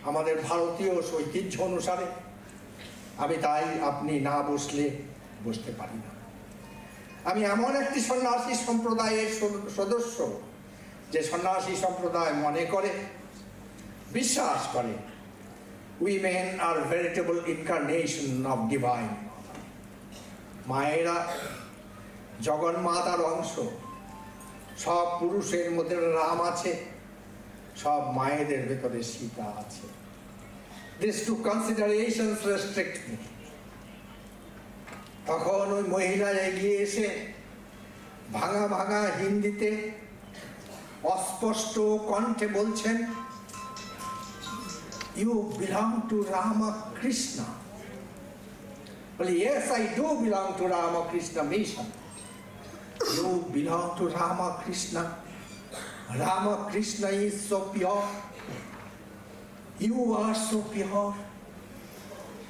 আমাদের ভারতীয় ঐতিহ্য অনুসারে। আমি তাই আপনি না বসলে বসতে পারি না। আমি এমন একটি সন্ন্যাসী সম্প্রদায়ের সদস্য যে সন্ন্যাসী সম্প্রদায় মনে করে, বিশ্বাস করে, women are veritable incarnation of divine. মায়েরা জগন্মাতার অংশ। সব পুরুষের মধ্যে রাম আছে, সব মায়েদের ভেতরে সীতা আছে। These 2 considerations restrict me. তখন ওই মহিলা এগিয়ে এসে ভাঙা ভাঙা হিন্দিতে অস্পষ্ট কণ্ঠে বলছেন, you belong to Ramakrishna. Well, yes, I do belong to Ramakrishna mission. You belong to Ramakrishna. Ramakrishna is so pure. You are so pure.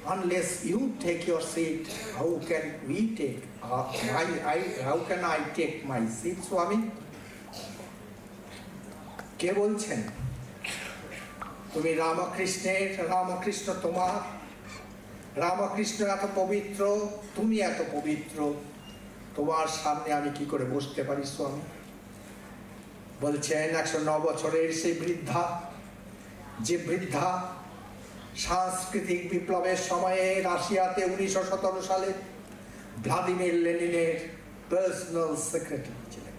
Unless you take your seat, how can we take? How can I take my seat, Swami? কে বলছেন তুমি রামকৃষ্ণের, রামকৃষ্ণ তোমার, রামকৃষ্ণ এত পবিত্র, তুমি এত পবিত্র, তোমার সামনে আমি কি করে বসতে পারি স্বামী? বলছেন 109 বছরের সেই বৃদ্ধা, যে বৃদ্ধা সাংস্কৃতিক বিপ্লবের সময়ে রাশিয়াতে 1917 সালে ভ্লাদিমির লেনিনের পার্সোনাল সেক্রেটারি ছিলেন।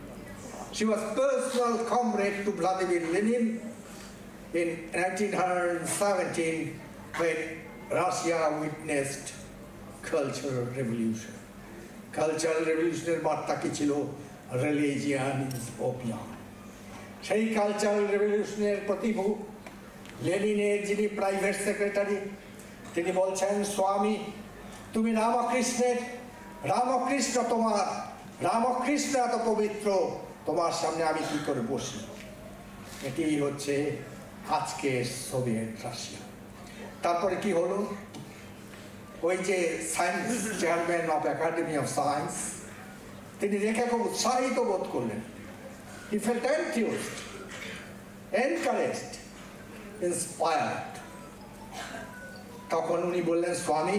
She was personal comrade to Vladimir Lenin in 1917 when Russia witnessed cultural revolution. Cultural revolutionের বার্তা কি ছিল? Religion is opium. সেই কালচারাল রেভলিউশনের প্রতিভূ লেনিনের যিনি প্রাইভেট সেক্রেটারি, তিনি বলছেন স্বামী তুমি রামকৃষ্ণের, রামকৃষ্ণ তোমার, রামকৃষ্ণ এত পবিত্র, তোমার সামনে আমি কি করে বসি? এটি হচ্ছে আজকের সোভিয়েত রাশিয়া। তারপরে কি হলো? ওই যে science chairman of academy of science, তিনি দেখে খুব উৎসাহিত বোধ করলেন। He felt enthused, encouraged, inspired. তখন উনি বললেন স্বামী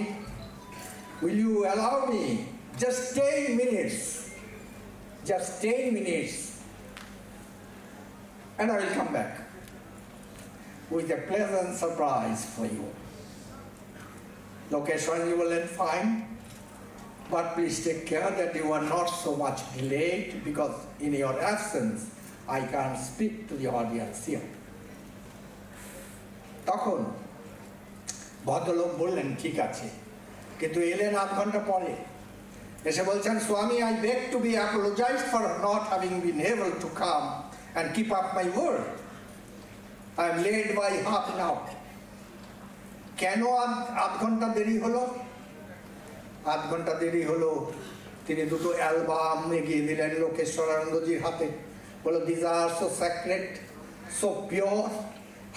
will you allow me just 10 minutes, just 10 minutes and I will come back with a pleasant surprise for you. Lokeshwaranji বললেন fine, but please take care that you are not so much delayed because in your absence I can't speak to the audience here. তখন ভদ্রলোক বললেন ঠিক আছে, কিন্তু এলেন আধ ঘন্টা পরে, এসে বলছেন স্বামী I beg to be apologized for not having been able to come and keep up my word. I am late by half an hour. কেন আধ ঘন্টা দেরি হলো? আধ ঘন্টা দেরি হলো, তিনি দুটো অ্যালবাম এগিয়ে দিলেন লোকেশ্বরানন্দজির হাতে, বলল these are so sacred, so pure,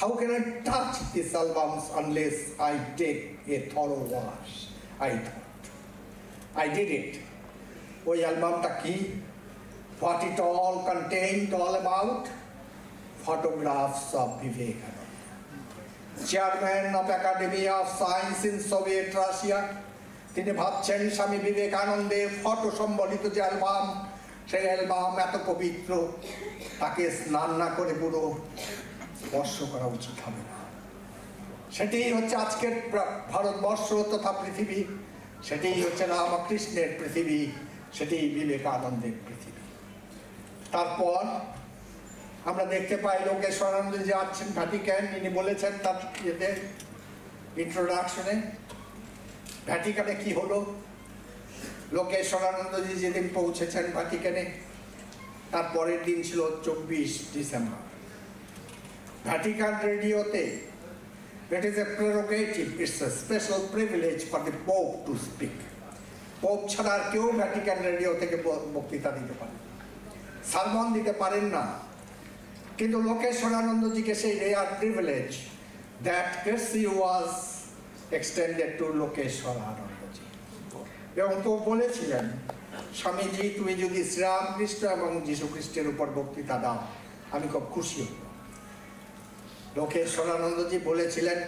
how can I touch these albums unless I take a thorough wash? I thought, I did it. ওই অ্যালবামটা কি? What it all contained, all about? Photographs of Vivekananda, chairman of Academy of Science in Soviet Russia. তিনি ভাবছেন স্বামী বিবেকানন্দের ফটো সম্বলিত যে অ্যালবাম, সেই অ্যালবাম এত পবিত্র, তাকে স্নান না করে পুরো স্পর্শ করা উচিত হবে না। সেটি হচ্ছে আজকের ভারতবর্ষ তথা পৃথিবী, সেটি হচ্ছে রামকৃষ্ণের পৃথিবী, সেটি বিবেকানন্দের পৃথিবী। তারপর আমরা দেখতে পাই লোকেশ্বরানন্দ যে আছেন ভ্যাটিকান, তিনি বলেছেন তার ইন্ট্রোডাকশনে ভ্যাটিকানে কি হলো। লোকেশ্বরানন্দজি যেদিন পৌঁছেছেন ভ্যাটিকানে, তার পরের দিন ছিল 24 ডিসেম্বর। ভ্যাটিকান রেডিওতে, it is a prerogative, it's a special privilege for the Pope to speak. Pope ছাড়া আর কেউ ভ্যাটিকান রেডিও থেকে বক্তৃতা দিতে পারে, সারমন দিতে পারেন না। কিন্তু লোকেশ্বরানন্দজিকে সেই rare privilege, that courtesy was extended to Lokeshwaranandaji. এবং পোপ বলেছিলেন স্বামীজি তুমি যদি শ্রীরামকৃষ্ণ এবং যীশু খ্রিস্টের উপর বক্তৃতা দাও আমি খুব খুশি হব। লোকেশ্বরানন্দজি বলেছিলেন,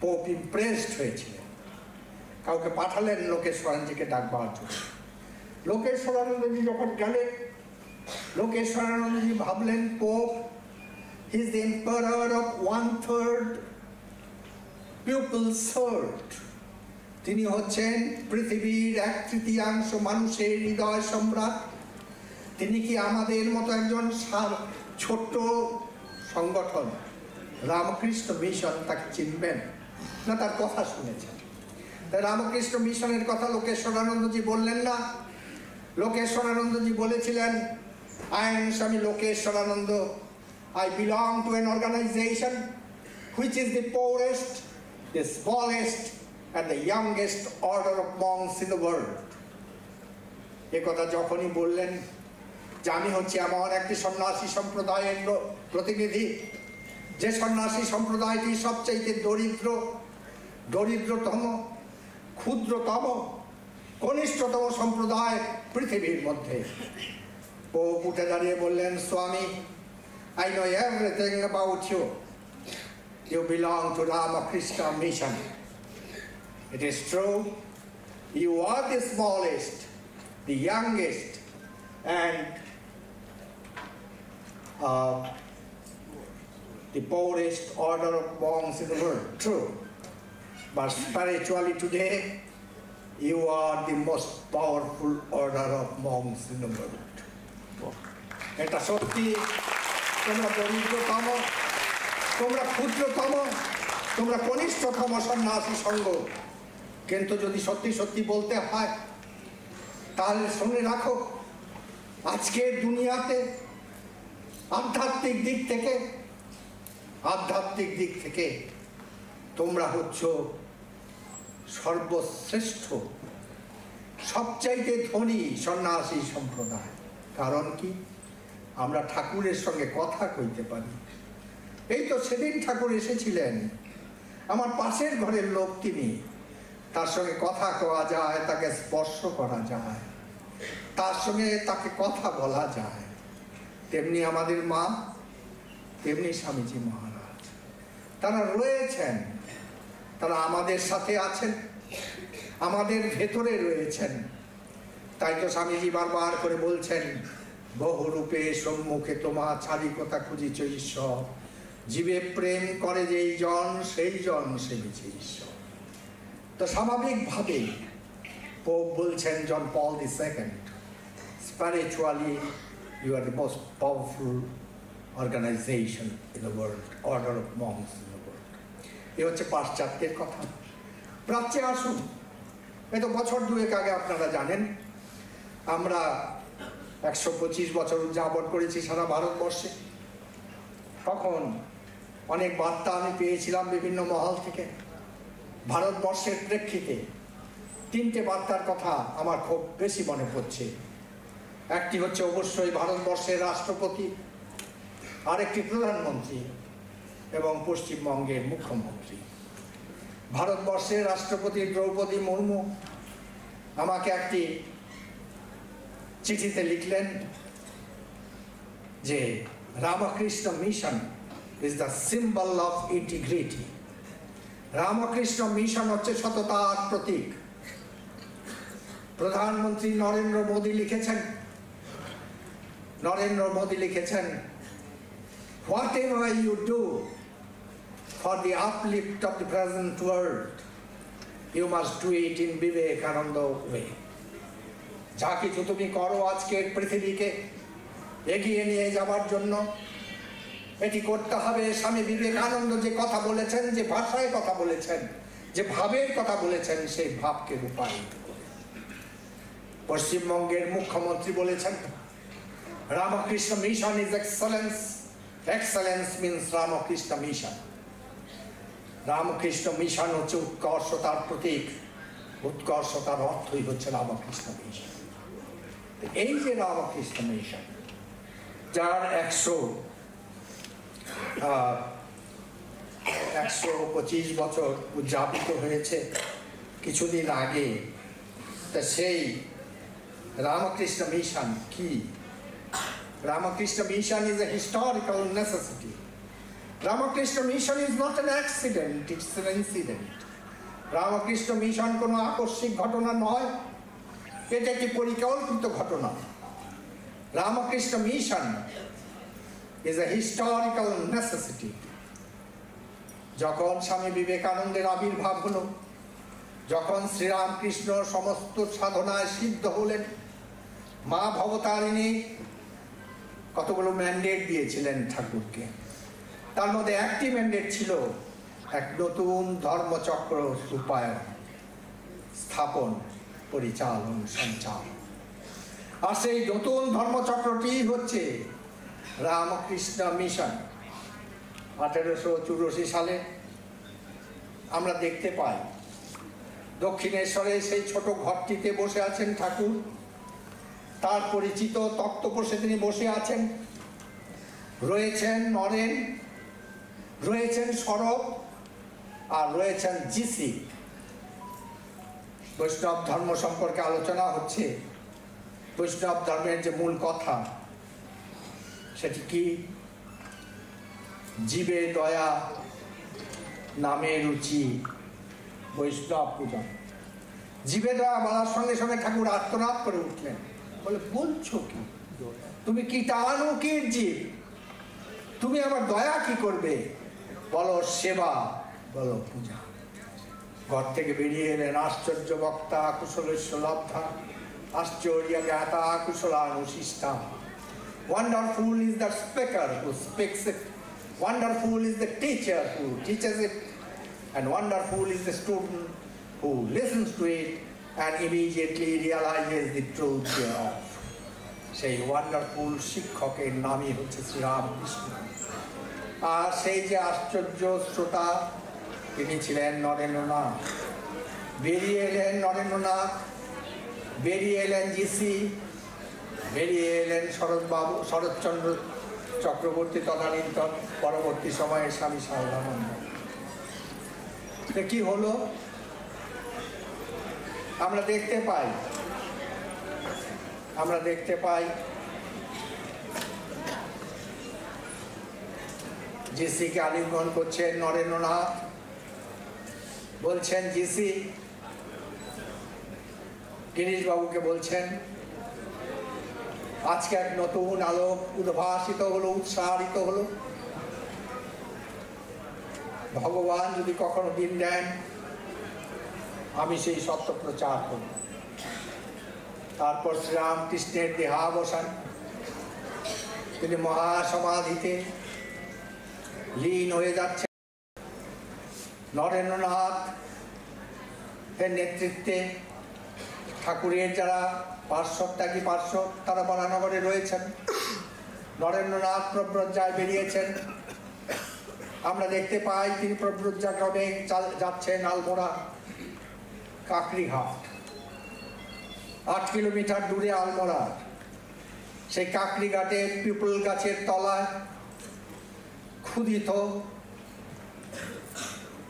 পোপ ইমপ্রেসড হয়েছিলেন, কাউকে পাঠালেন লোকেশ্বরানন্দজিকে ডাকবার জন্য। লোকেশ্বরানন্দজি যখন গেলেন, লোকেশ্বরানন্দজি ভাবলেন pope is the emperor of 1/3 pupils third, তিনি হচ্ছেন পৃথিবীর 1/3 মানুষের হৃদয় সম্রাট। তিনি কি আমাদের মতো একজন ছোট্ট সংগঠন রামকৃষ্ণ মিশন তাকে চিনবেন না? তার কথা শুনেছেন। তাই রামকৃষ্ণ মিশনের কথা লোকেশ্বরানন্দজি বললেন না। লোকেশ্বরানন্দজি বলেছিলেন I am Swami Lokeshwarananda, I belong to an organization which is the poorest, the smallest, and the youngest order of monks in the world. একথা যখনই বললেন যে আমি হচ্ছে এমন একটি সন্ন্যাসী সম্প্রদায়ের প্রতিনিধি, যে সন্ন্যাসী সম্প্রদায়টি সবচাইতে দরিদ্রতম, ক্ষুদ্রতম, কনিষ্ঠতম সম্প্রদায় পৃথিবীর মধ্যে। ও উঠে দাঁড়িয়ে বললেন, স্বামী, I know everything about you. You belong to Ramakrishna Mission. It is true. You are the smallest, the youngest, and the poorest order of monks in the world. True. But spiritually today, you are the most powerful order of monks in the world. এটা সত্যি, তোমরা দরিদ্রতম, তোমরা ক্ষুদ্রতম, তোমরা কনিষ্ঠতম সন্ন্যাসী সঙ্গ, কিন্তু যদি সত্যি সত্যি বলতে হয় তাহলে শুনে রাখো, আজকের দুনিয়াতে আধ্যাত্মিক দিক থেকে তোমরা হচ্ছ সর্বশ্রেষ্ঠ, সবচাইতে ধনী সন্ন্যাসী সম্প্রদায়। কারণ কি? আমরা ঠাকুরের সঙ্গে কথা কইতে পারি। এই তো সেদিন ঠাকুর এসেছিলেন, আমার পাশের ঘরের লোক তিনি, তার সঙ্গে কথা কওয়া যায়, তাকে স্পর্শ করা যায়, তার সঙ্গে তাকে কথা বলা যায়। তেমনি আমাদের মা, তেমনি স্বামীজি মহারাজ, তারা রয়েছেন, তারা আমাদের সাথে আছেন, আমাদের ভেতরে রয়েছেন। তাই তো স্বামীজি বারবার করে বলছেন, বহুরূপে সম্মুখে তোমা চারিকতা খুঁজিছ ঈশ্বর, জীবে প্রেম করে যেই জন সেই জন সেবিছে ঈশ্বর। তো স্বাভাবিকভাবে পোপ বলছেন, জন পল II, spiritually you are the most powerful organization in the world, order of monks in the world. এ হচ্ছে পাশ্চাত্যের কথা। প্রাচ্যে আসুন। এই তো বছর দুয়েক আগে আপনারা জানেন আমরা 125 বছর উদযাপন করেছি সারা ভারতবর্ষে। তখন অনেক বার্তা আমি পেয়েছিলাম বিভিন্ন মহল থেকে। ভারতবর্ষের প্রেক্ষিতে 3টে বার্তার কথা আমার খুব বেশি মনে পড়ছে। একটি হচ্ছে অবশ্যই ভারতবর্ষের রাষ্ট্রপতি, আরেকটি প্রধানমন্ত্রী এবং পশ্চিমবঙ্গের মুখ্যমন্ত্রী। ভারতবর্ষের রাষ্ট্রপতি দ্রৌপদী মুর্মু আমাকে একটি চিঠিতে লিখলেন যে Ramakrishna mission is the symbol of integrity. Ramakrishna mission হচ্ছে সততার প্রতীক। প্রধানমন্ত্রী নরেন্দ্র মোদী লিখেছেন, whatever you do for the uplift of the present world, you must do it in Vivekananda way. যা কিছু তুমি করো আজকের পৃথিবীকে এগিয়ে নিয়ে যাবার জন্য, এটি করতে হবে স্বামী বিবেকানন্দ যে কথা বলেছেন, যে ভাষায় কথা বলেছেন, যে ভাবের কথা বলেছেন, সেই ভাবকে রূপায়িত করে। পশ্চিমবঙ্গের মুখ্যমন্ত্রী বলেছেন, Ramakrishna mission is excellence, excellence means Ramakrishna mission. Ramakrishna mission হচ্ছে উৎকর্ষতার প্রতীক, উৎকর্ষতার অর্থই হচ্ছে রামকৃষ্ণ মিশন। এই যে রামকৃষ্ণ মিশন, যার 125 বছর উদযাপিত হয়েছে কিছুদিন আগে, তা সেই রামকৃষ্ণ মিশন কি? Ramakrishna Mission is a historical necessity. Ramakrishna Mission is not an accident, it's an incident. Ramakrishna Mission কোনো আকস্মিক ঘটনা নয়, এটা একটি পরিকল্পিত ঘটনা। Ramakrishna Mission is a historical necessity. যখন স্বামী বিবেকানন্দের আবির্ভাব হলো, যখন শ্রীরামকৃষ্ণ সমস্ত সাধনায় সিদ্ধ হলেন, মা ভবতারিণী কতগুলো ম্যান্ডেট দিয়েছিলেন ঠাকুরকে। তার মধ্যে একটি ম্যান্ডেট ছিল এক নতুন ধর্মচক্র রূপায়ণ, স্থাপন, পরিচালন, সঞ্চালন। আর সেই নতুন ধর্মচক্রটি হচ্ছে রামকৃষ্ণ মিশন। 1884 সালে আমরা দেখতে পাই দক্ষিণেশ্বরে সেই ছোট ঘরটিতে বসে আছেন ঠাকুর। তার পরিচিত তক্তপোষে তিনি বসে আছেন। রয়েছেন নরেন, রয়েছেন শরৎ, আর রয়েছেন জিসি। বৈষ্ণব ধর্ম সম্পর্কে আলোচনা হচ্ছে। বৈষ্ণব ধর্মের যে মূল কথা সেটি কি? জীবে দয়া, নামে রুচি, বৈষ্ণব পূজন। জীবে দয়া বলার সঙ্গে সঙ্গে ঠাকুর আর্তনাদ করে উঠলেন, বলে বলছো কি? তুমি কি টানুকির জীব, তুমি আমার দয়া কি করবে? বলো সেবা, বলো পূজা। ঘর থেকে বেরিয়ে এলেন আশ্চর্য বক্তা কুশলেশ্ব লব্ধা, আশ্চর্য জ্ঞাতা কুশলানুশিষ্টা। Wonderful is the speaker who speaks it, wonderful is the teacher who teaches it, and wonderful is the student who listens to it and immediately realizes the truth thereof. সেই ওয়ান্ডারফুল শিক্ষকের নামই হচ্ছে শ্রীরামকৃষ্ণ। আর সেই যে আশ্চর্য শ্রোতা তিনি ছিলেন নরেন্দ্রনাথ। বেরিয়ে এলেন নরেন্দ্রনাথ, বেরিয়ে এলেন জিসি, বেরিয়ে এলেন শরৎবাবু, শরৎচন্দ্র চক্রবর্তী তদানীন্তন পরবর্তী সময়ে স্বামী সারদানন্দ। কি হলো? আমরা দেখতে পাই জিসিকে আলিঙ্গন করছেন নরেন্দ্রনাথ। বলছেন জিসি গিরিশবাবুকে বলছেন, আজকে এক নতুন আলোক উদ্ভাসিত হলো, উৎসাহিত হলো। ভগবান যদি কখনো দিন দেন, আমি সেই সত্য প্রচার করব। তারপর শ্রীরামকৃষ্ণের দেহাবসান, তিনি মহাসমাধিতে লীন হয়ে যাচ্ছেন। নরেন্দ্রনাথ এর নেতৃত্বে ঠাকুরের যারা পার্শ্বত্যাগী পার্শ্ব তারা বরানগরে রয়েছেন। নরেন্দ্রনাথ প্রব্রজ্জায় বেরিয়েছেন। আমরা দেখতে পাই তিনি প্রব্রজ্জাক্রমে যাচ্ছেন আলমোড়া, কাকড়িঘাট। 8 কিলোমিটার দূরে আলমোড়া। সেই কাকড়িঘাটে পিপল গাছের তলায় ক্ষুধিত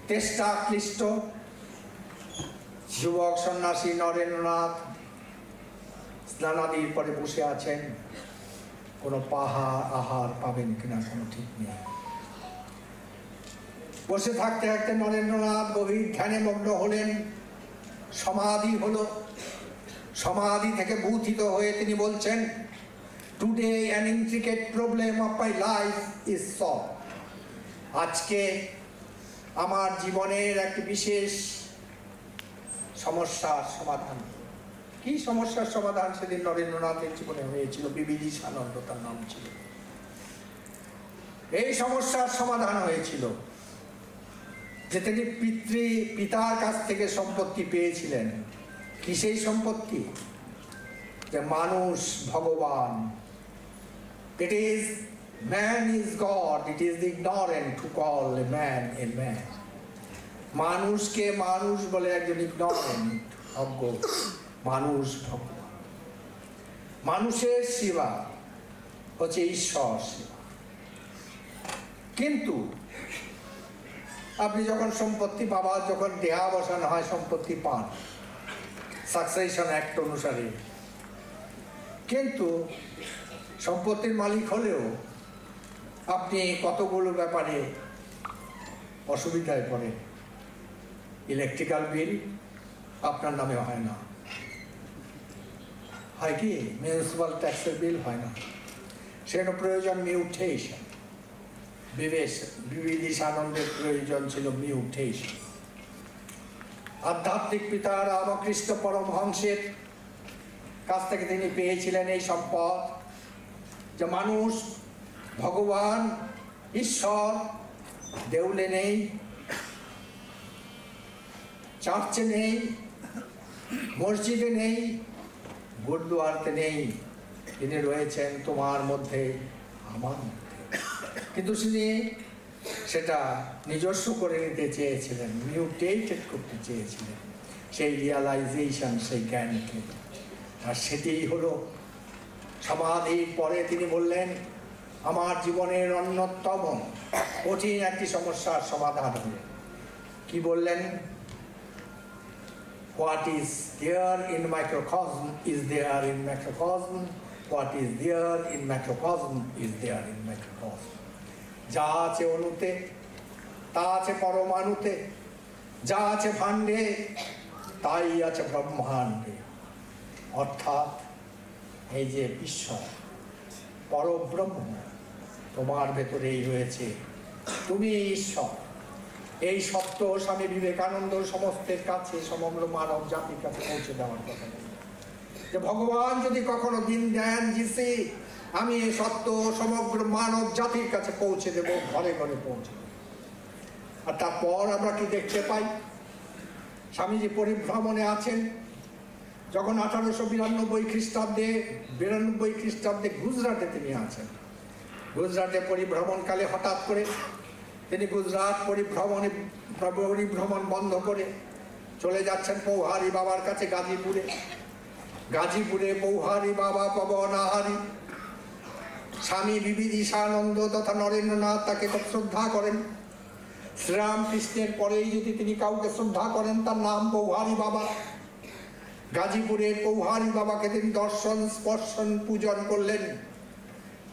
তেষ্টা ক্লিষ্ট যুবক সন্ন্যাসী নরেন্দ্রনাথ স্নানাদির পরে বসে আছেন। কোনো আহার পাবেন কিনা কোনো ঠিক নেই। বসে থাকতে থাকতে নরেন্দ্রনাথ গভীর ধ্যানে মগ্ন হলেন। সমাধি হলো। সমাধি থেকে ভূতিত হয়ে তিনি বলছেন, today an intricate problem of my life is solved. আজকে আমার জীবনের একটি বিশেষ সমস্যার সমাধান। কি সমস্যার সমাধান? সেদিন নরেন্দ্রনাথের জীবনে হয়েছিল। বিবিদিশানন্দ তার নাম ছিল। এই সমস্যার সমাধান হয়েছিল যে তিনি পিতার কাছ থেকে সম্পত্তি পেয়েছিলেন। কি সেই সম্পত্তি? যে মানুষ ভগবান। It is man is God, it is the ignorant to call a man a man. মানুষকে মানুষ বলে একজন ignorant, অজ্ঞ। মানুষ ভগবান। মানুষের সেবা হচ্ছে ঈশ্বর সেবা। কিন্তু আপনি যখন সম্পত্তি পাবার, যখন দেহাবসান হয়, সম্পত্তি পান সাকসেশন অ্যাক্ট অনুসারে, কিন্তু সম্পত্তির মালিক হলেও আপনি কতগুলো ব্যাপারে অসুবিধায় পড়েন। ইলেকট্রিক্যাল বিল আপনার নামে হয় না, হয় কি মিউনিসিপাল ট্যাক্সের বিল হয় না। সেটা প্রয়োজন মিউটেশন। বিবিদিশানন্দের প্রয়োজন ছিল মিউটেশন। আধ্যাত্মিক পিতা রামকৃষ্ণ পরমহংসের কাছ থেকে তিনি পেয়েছিলেন এই সম্পদ, যে মানুষ ভগবান ঈশ্বর দেউলে নেই, চার্চে নেই, মসজিদে নেই, গুরুদুয়ারাতে নেই, তিনি রয়েছেন তোমার মধ্যে, আমার মধ্যে। কিন্তু তিনি সেটা নিজস্ব করে নিতে চেয়েছিলেন, মিউটেটেড করতে চেয়েছিলেন। সেই রিয়ালাইজেশন, সেই জ্ঞানকে। আর সেটিই হলো সমাধির পরে তিনি বললেন, আমার জীবনের অন্যতম কঠিন একটি সমস্যার সমাধান হলো। কি বললেন? What is there in microcosm is there in macrocosm. What is there in macrocosm is there in microcosm. যা আছে অণুতে তা আছে পরমাণুতে, যা আছে ভাণ্ডে তাই আছে ব্রহ্মাণ্ডে। অর্থাৎ এই যে ঈশ্বর পরব্রহ্ম তোমার ভেতরেই রয়েছে, তুমি ঈশ্বর। এই সত্য স্বামী বিবেকানন্দ সমস্তের কাছে, সমগ্র মানব জাতির কাছে পৌঁছে দেওয়ার কথা বললেন যে ভগবান যদি কখনো দিন দেন যিশি, আমি এই সত্য সমগ্র মানব জাতির কাছে পৌঁছে দেব, ঘরে ঘরে পৌঁছে দেব। আর তারপর আমরা কি দেখতে পাই? স্বামীজি পরিভ্রমণে আছেন, যখন 1892 খ্রিস্টাব্দে গুজরাটে তিনি আছেন। গুজরাটে পরিভ্রমণকালে হঠাৎ করে তিনি গুজরাট পরিভ্রমণ বন্ধ করে চলে যাচ্ছেন পৌহারি বাবার কাছে গাজীপুরে পৌহারি বাবা পবন আহারি স্বামী বিবিদিশানন্দ তথা নরেন্দ্রনাথ তাকে খুব শ্রদ্ধা করেন। শ্রীরামকৃষ্ণের পরেই যদি তিনি কাউকে শ্রদ্ধা করেন তার নাম পৌহারি বাবা। গাজীপুরের পৌহারি বাবাকে তিনি দর্শন স্পর্শন পূজন করলেন।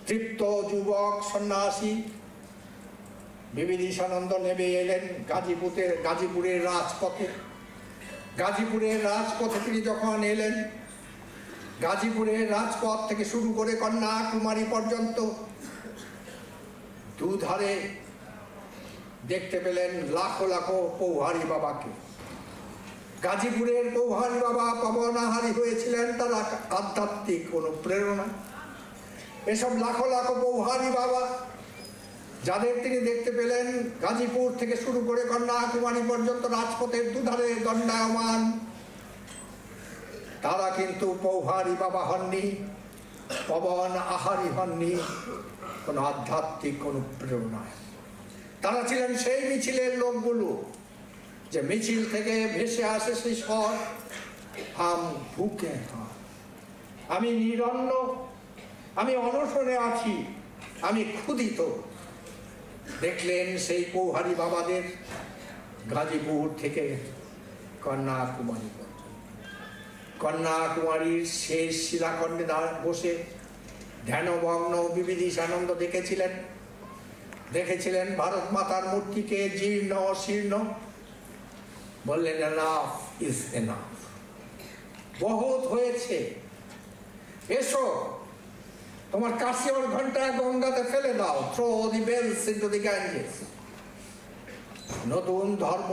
তৃপ্ত যুবক সন্ন্যাসী বিবিদিশানন্দ নেমে এলেন গাজীপুরের রাজপথে তিনি যখন এলেন, গাজীপুরের রাজপথ থেকে শুরু করে কন্যাকুমারী পর্যন্ত দুধারে দেখতে পেলেন লাখো লাখো পৌহারি বাবাকে। গাজীপুরের পৌহারি বাবা পবনাহারি হয়েছিলেন তার আধ্যাত্মিক অনুপ্রেরণা। এসব লাখো লাখো পৌহারি বাবা যাদের তিনি দেখতে পেলেন গাজীপুর থেকে শুরু করে কন্যাকুমারী পর্যন্ত রাজপথের দুধারে দণ্ডায়মান, তারা কিন্তু পৌহারি বাবা হননি, পবন আহারি হননি কোন আধ্যাত্মিক অনুপ্রেরণায়। তারা ছিলেন সেই মিছিলের লোকগুলো যে মিছিল থেকে ভেসে আসে সেই স্বর, হাম ভুকে, আমি নিরন্ন, আমি অনশনে আছি, আমি ক্ষুধিত। দেখলেন সেই পৌহারি বাবাদের গাজীপুর থেকে কন্যাকুমারী পর্যন্ত। কন্যাকুমারীর শেষ শিলাখণ্ডে বসে ধ্যানমগ্ন বিবিদিশানন্দ দেখেছিলেন ভারত মাতার মূর্তিকে জীর্ণ শীর্ণ। বললেন, এনাফ ইজ এনাফ, বহুত হয়েছে, এসো তোমার কাশিওর ঘন্টা গঙ্গাতে ফেলে দাও, throw the bells into the Ganges. নতুন ধর্ম,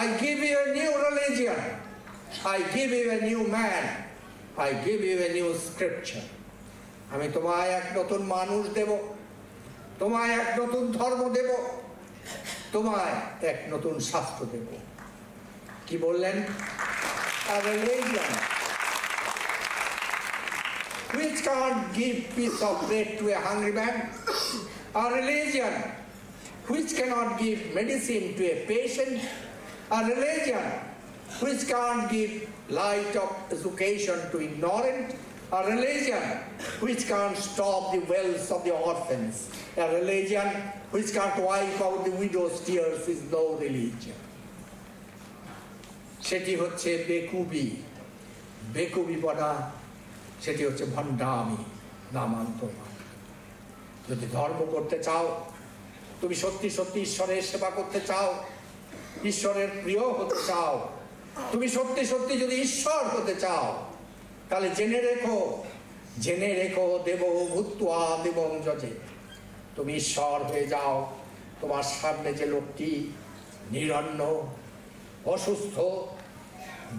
I give you a new religion, I give you a new man, I give you a new scripture. আমি তোমায় এক নতুন মানুষ দেব, তোমায় এক নতুন ধর্ম দেব, তোমায় এক নতুন শাস্ত্র দেব। কি বললেন? A religion which can't give piece of bread to a hungry man, a religion which cannot give medicine to a patient, a religion which can't give light of education to ignorant, a religion which can't stop the wells of the orphans, a religion which can't wipe out the widow's tears is no religion. সেটি হচ্ছে বেকুবি পড়া, সেটি হচ্ছে ভণ্ডামি, নামান্তর। যদি ধর্ম করতে চাও, তুমি সত্যি সত্যি ঈশ্বরের সেবা করতে চাও, ঈশ্বরের প্রিয় হতে চাও, তুমি সত্যি সত্যি যদি ঈশ্বর হতে চাও, তাহলে জেনে রেখো দেব ভূত্বা দেবং যজে। তুমি ঈশ্বর হয়ে যাও। তোমার সামনে যে লোকটি নিরন্ন, অসুস্থ,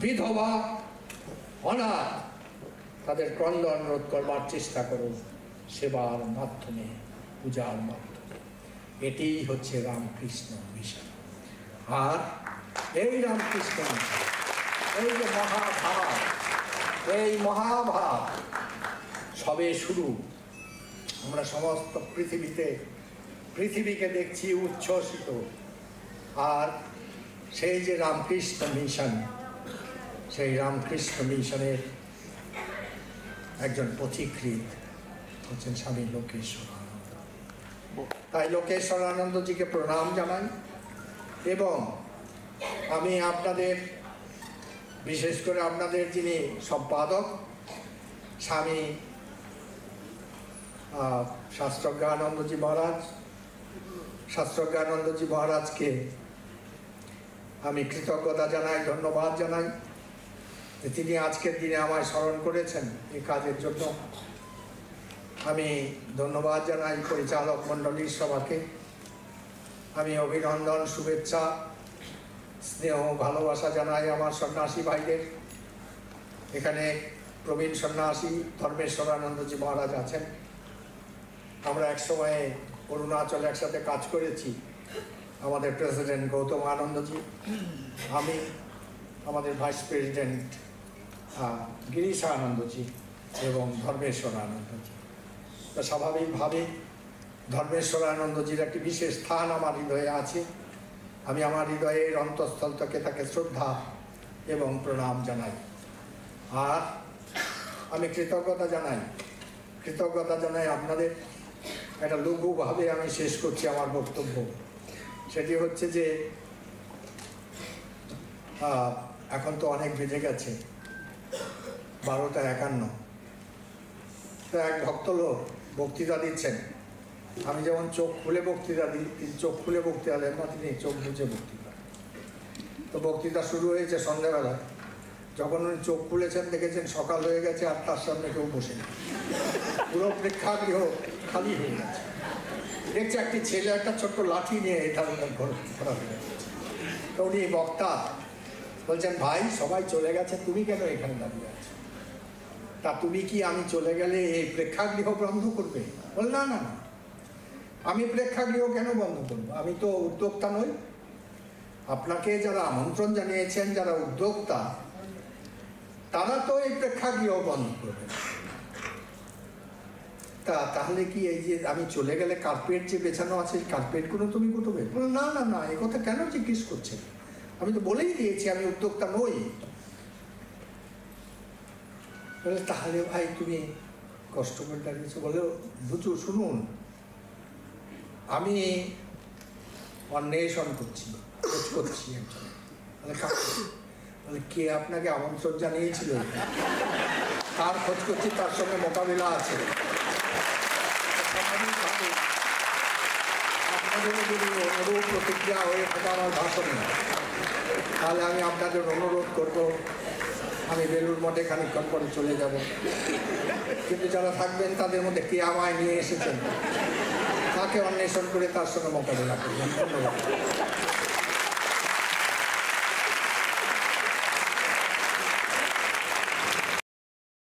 বিধবা, অনাথ, তাদের ক্রন্দন রোধ করবার চেষ্টা করো সেবার মাধ্যমে, পূজার মাধ্যমে। এটিই হচ্ছে রামকৃষ্ণ মিশন। আর এই রামকৃষ্ণ মিশন, এই যে মহাভাব সবে শুরু। আমরা সমস্ত পৃথিবীকে দেখছি উচ্ছ্বসিত। আর সেই যে রামকৃষ্ণ মিশন, সেই রামকৃষ্ণ মিশনের একজন পথিকৃৎ হচ্ছেন স্বামী লোকেশ্বরানন্দ। তাই লোকেশ্বরানন্দজিকে প্রণাম জানাই। এবং আমি আপনাদের, বিশেষ করে আপনাদের যিনি সম্পাদক স্বামী শাস্ত্রজ্ঞানন্দজি মহারাজ, শাস্ত্রজ্ঞানন্দজি মহারাজকে আমি কৃতজ্ঞতা জানাই, ধন্যবাদ জানাই যে তিনি আজকের দিনে আমায় স্মরণ করেছেন এই কাজের জন্য। আমি ধন্যবাদ জানাই পরিচালক মণ্ডলীর সবাইকে। আমি অভিনন্দন, শুভেচ্ছা, স্নেহ, ভালোবাসা জানাই আমার সন্ন্যাসী ভাইদের। এখানে প্রবীণ সন্ন্যাসী ধর্মেশ্বরানন্দজি মহারাজ আছেন। আমরা এক সময়ে অরুণাচলে একসাথে কাজ করেছি। আমাদের প্রেসিডেন্ট গৌতম আনন্দজি, আমি, আমাদের ভাইস প্রেসিডেন্ট গিরিশ আনন্দজি এবং ধর্মেশ্বরানন্দজি। তো স্বাভাবিকভাবে ধর্মেশ্বরানন্দজির একটি বিশেষ স্থান আমার হৃদয়ে আছে। আমি আমার হৃদয়ের অন্তঃস্থল থেকে তাকে শ্রদ্ধা এবং প্রণাম জানাই। আর আমি কৃতজ্ঞতা জানাই আপনাদের। একটা লঘুভাবে আমি শেষ করছি আমার বক্তব্য। সেটি হচ্ছে যে এখন তো অনেক বেজে গেছে, 12:51। তো এক ভক্তলোক বক্তৃতা দিচ্ছেন। আমি যেমন চোখ খুলে বক্তৃতা দিই, তিনি চোখ খুলে বক্তৃতা দেন না, তিনি চোখ বুঝে বক্তৃতা। তো বক্তৃতা শুরু হয়েছে সন্ধ্যাবেলা। যখন উনি চোখ খুলেছেন দেখেছেন সকাল হয়ে গেছে আর তার সামনে কেউ বসে নেই, পুরো প্রেক্ষাগৃহ খালি হয়ে গেছে। দেখছে একটি ছেলে একটা ছোট্ট লাঠি নিয়ে এটা ঘোরা হয়ে গেছে। তো উনি বক্তা বলছেন, ভাই সবাই চলে গেছে, তুমি কেন এখানে দাঁড়িয়ে আছো? তা তুমি কি আমি চলে গেলে এই প্রেক্ষাগৃহ বন্ধ করবে? বল না না না, আমি প্রেক্ষাগৃহ কেন বন্ধ করবো? আমি তো উদ্যোক্তা নই। আপনাকে যারা আমন্ত্রণ জানিয়েছেন, যারা উদ্যোক্তা, তারা তো এই প্রেক্ষাগৃহ বন্ধ করবে। তাহলে কি এই যে আমি চলে গেলে কার্পেট যে বেছানো আছে, কার্পেটগুলো তুমি কোথাবে? বলো না না না, এ কথা কেন জিজ্ঞেস করছেন? আমি তো বলেই দিয়েছি আমি উদ্যোক্তা নই। বলে তাহলে ভাই তুমি কষ্ট করে দাঁড়িয়েছো। বলে বুঝু, শুনুন, আমি অন্বেষণ করছি, খোঁজ করছি একজন। বলে কে আপনাকে আমন্ত্রণ জানিয়েছিল? তার খোঁজ করছি, তার সঙ্গে মোকাবিলা আছে। আপনাদের যদি অনুরূপ প্রতিক্রিয়া হয়ে থাকে আমার ভাষণ, তাহলে আমি আপনাদের অনুরোধ করব, আমি বেলুড় মঠে খানিকক্ষণ পরে চলে যাব। কিন্তু যারা থাকবেন তাদের মধ্যে কে আমায় নিয়ে এসেছেন তাকে অন্বেষণ করে তার সঙ্গে মোকাবিলা করবেন। ধন্যবাদ।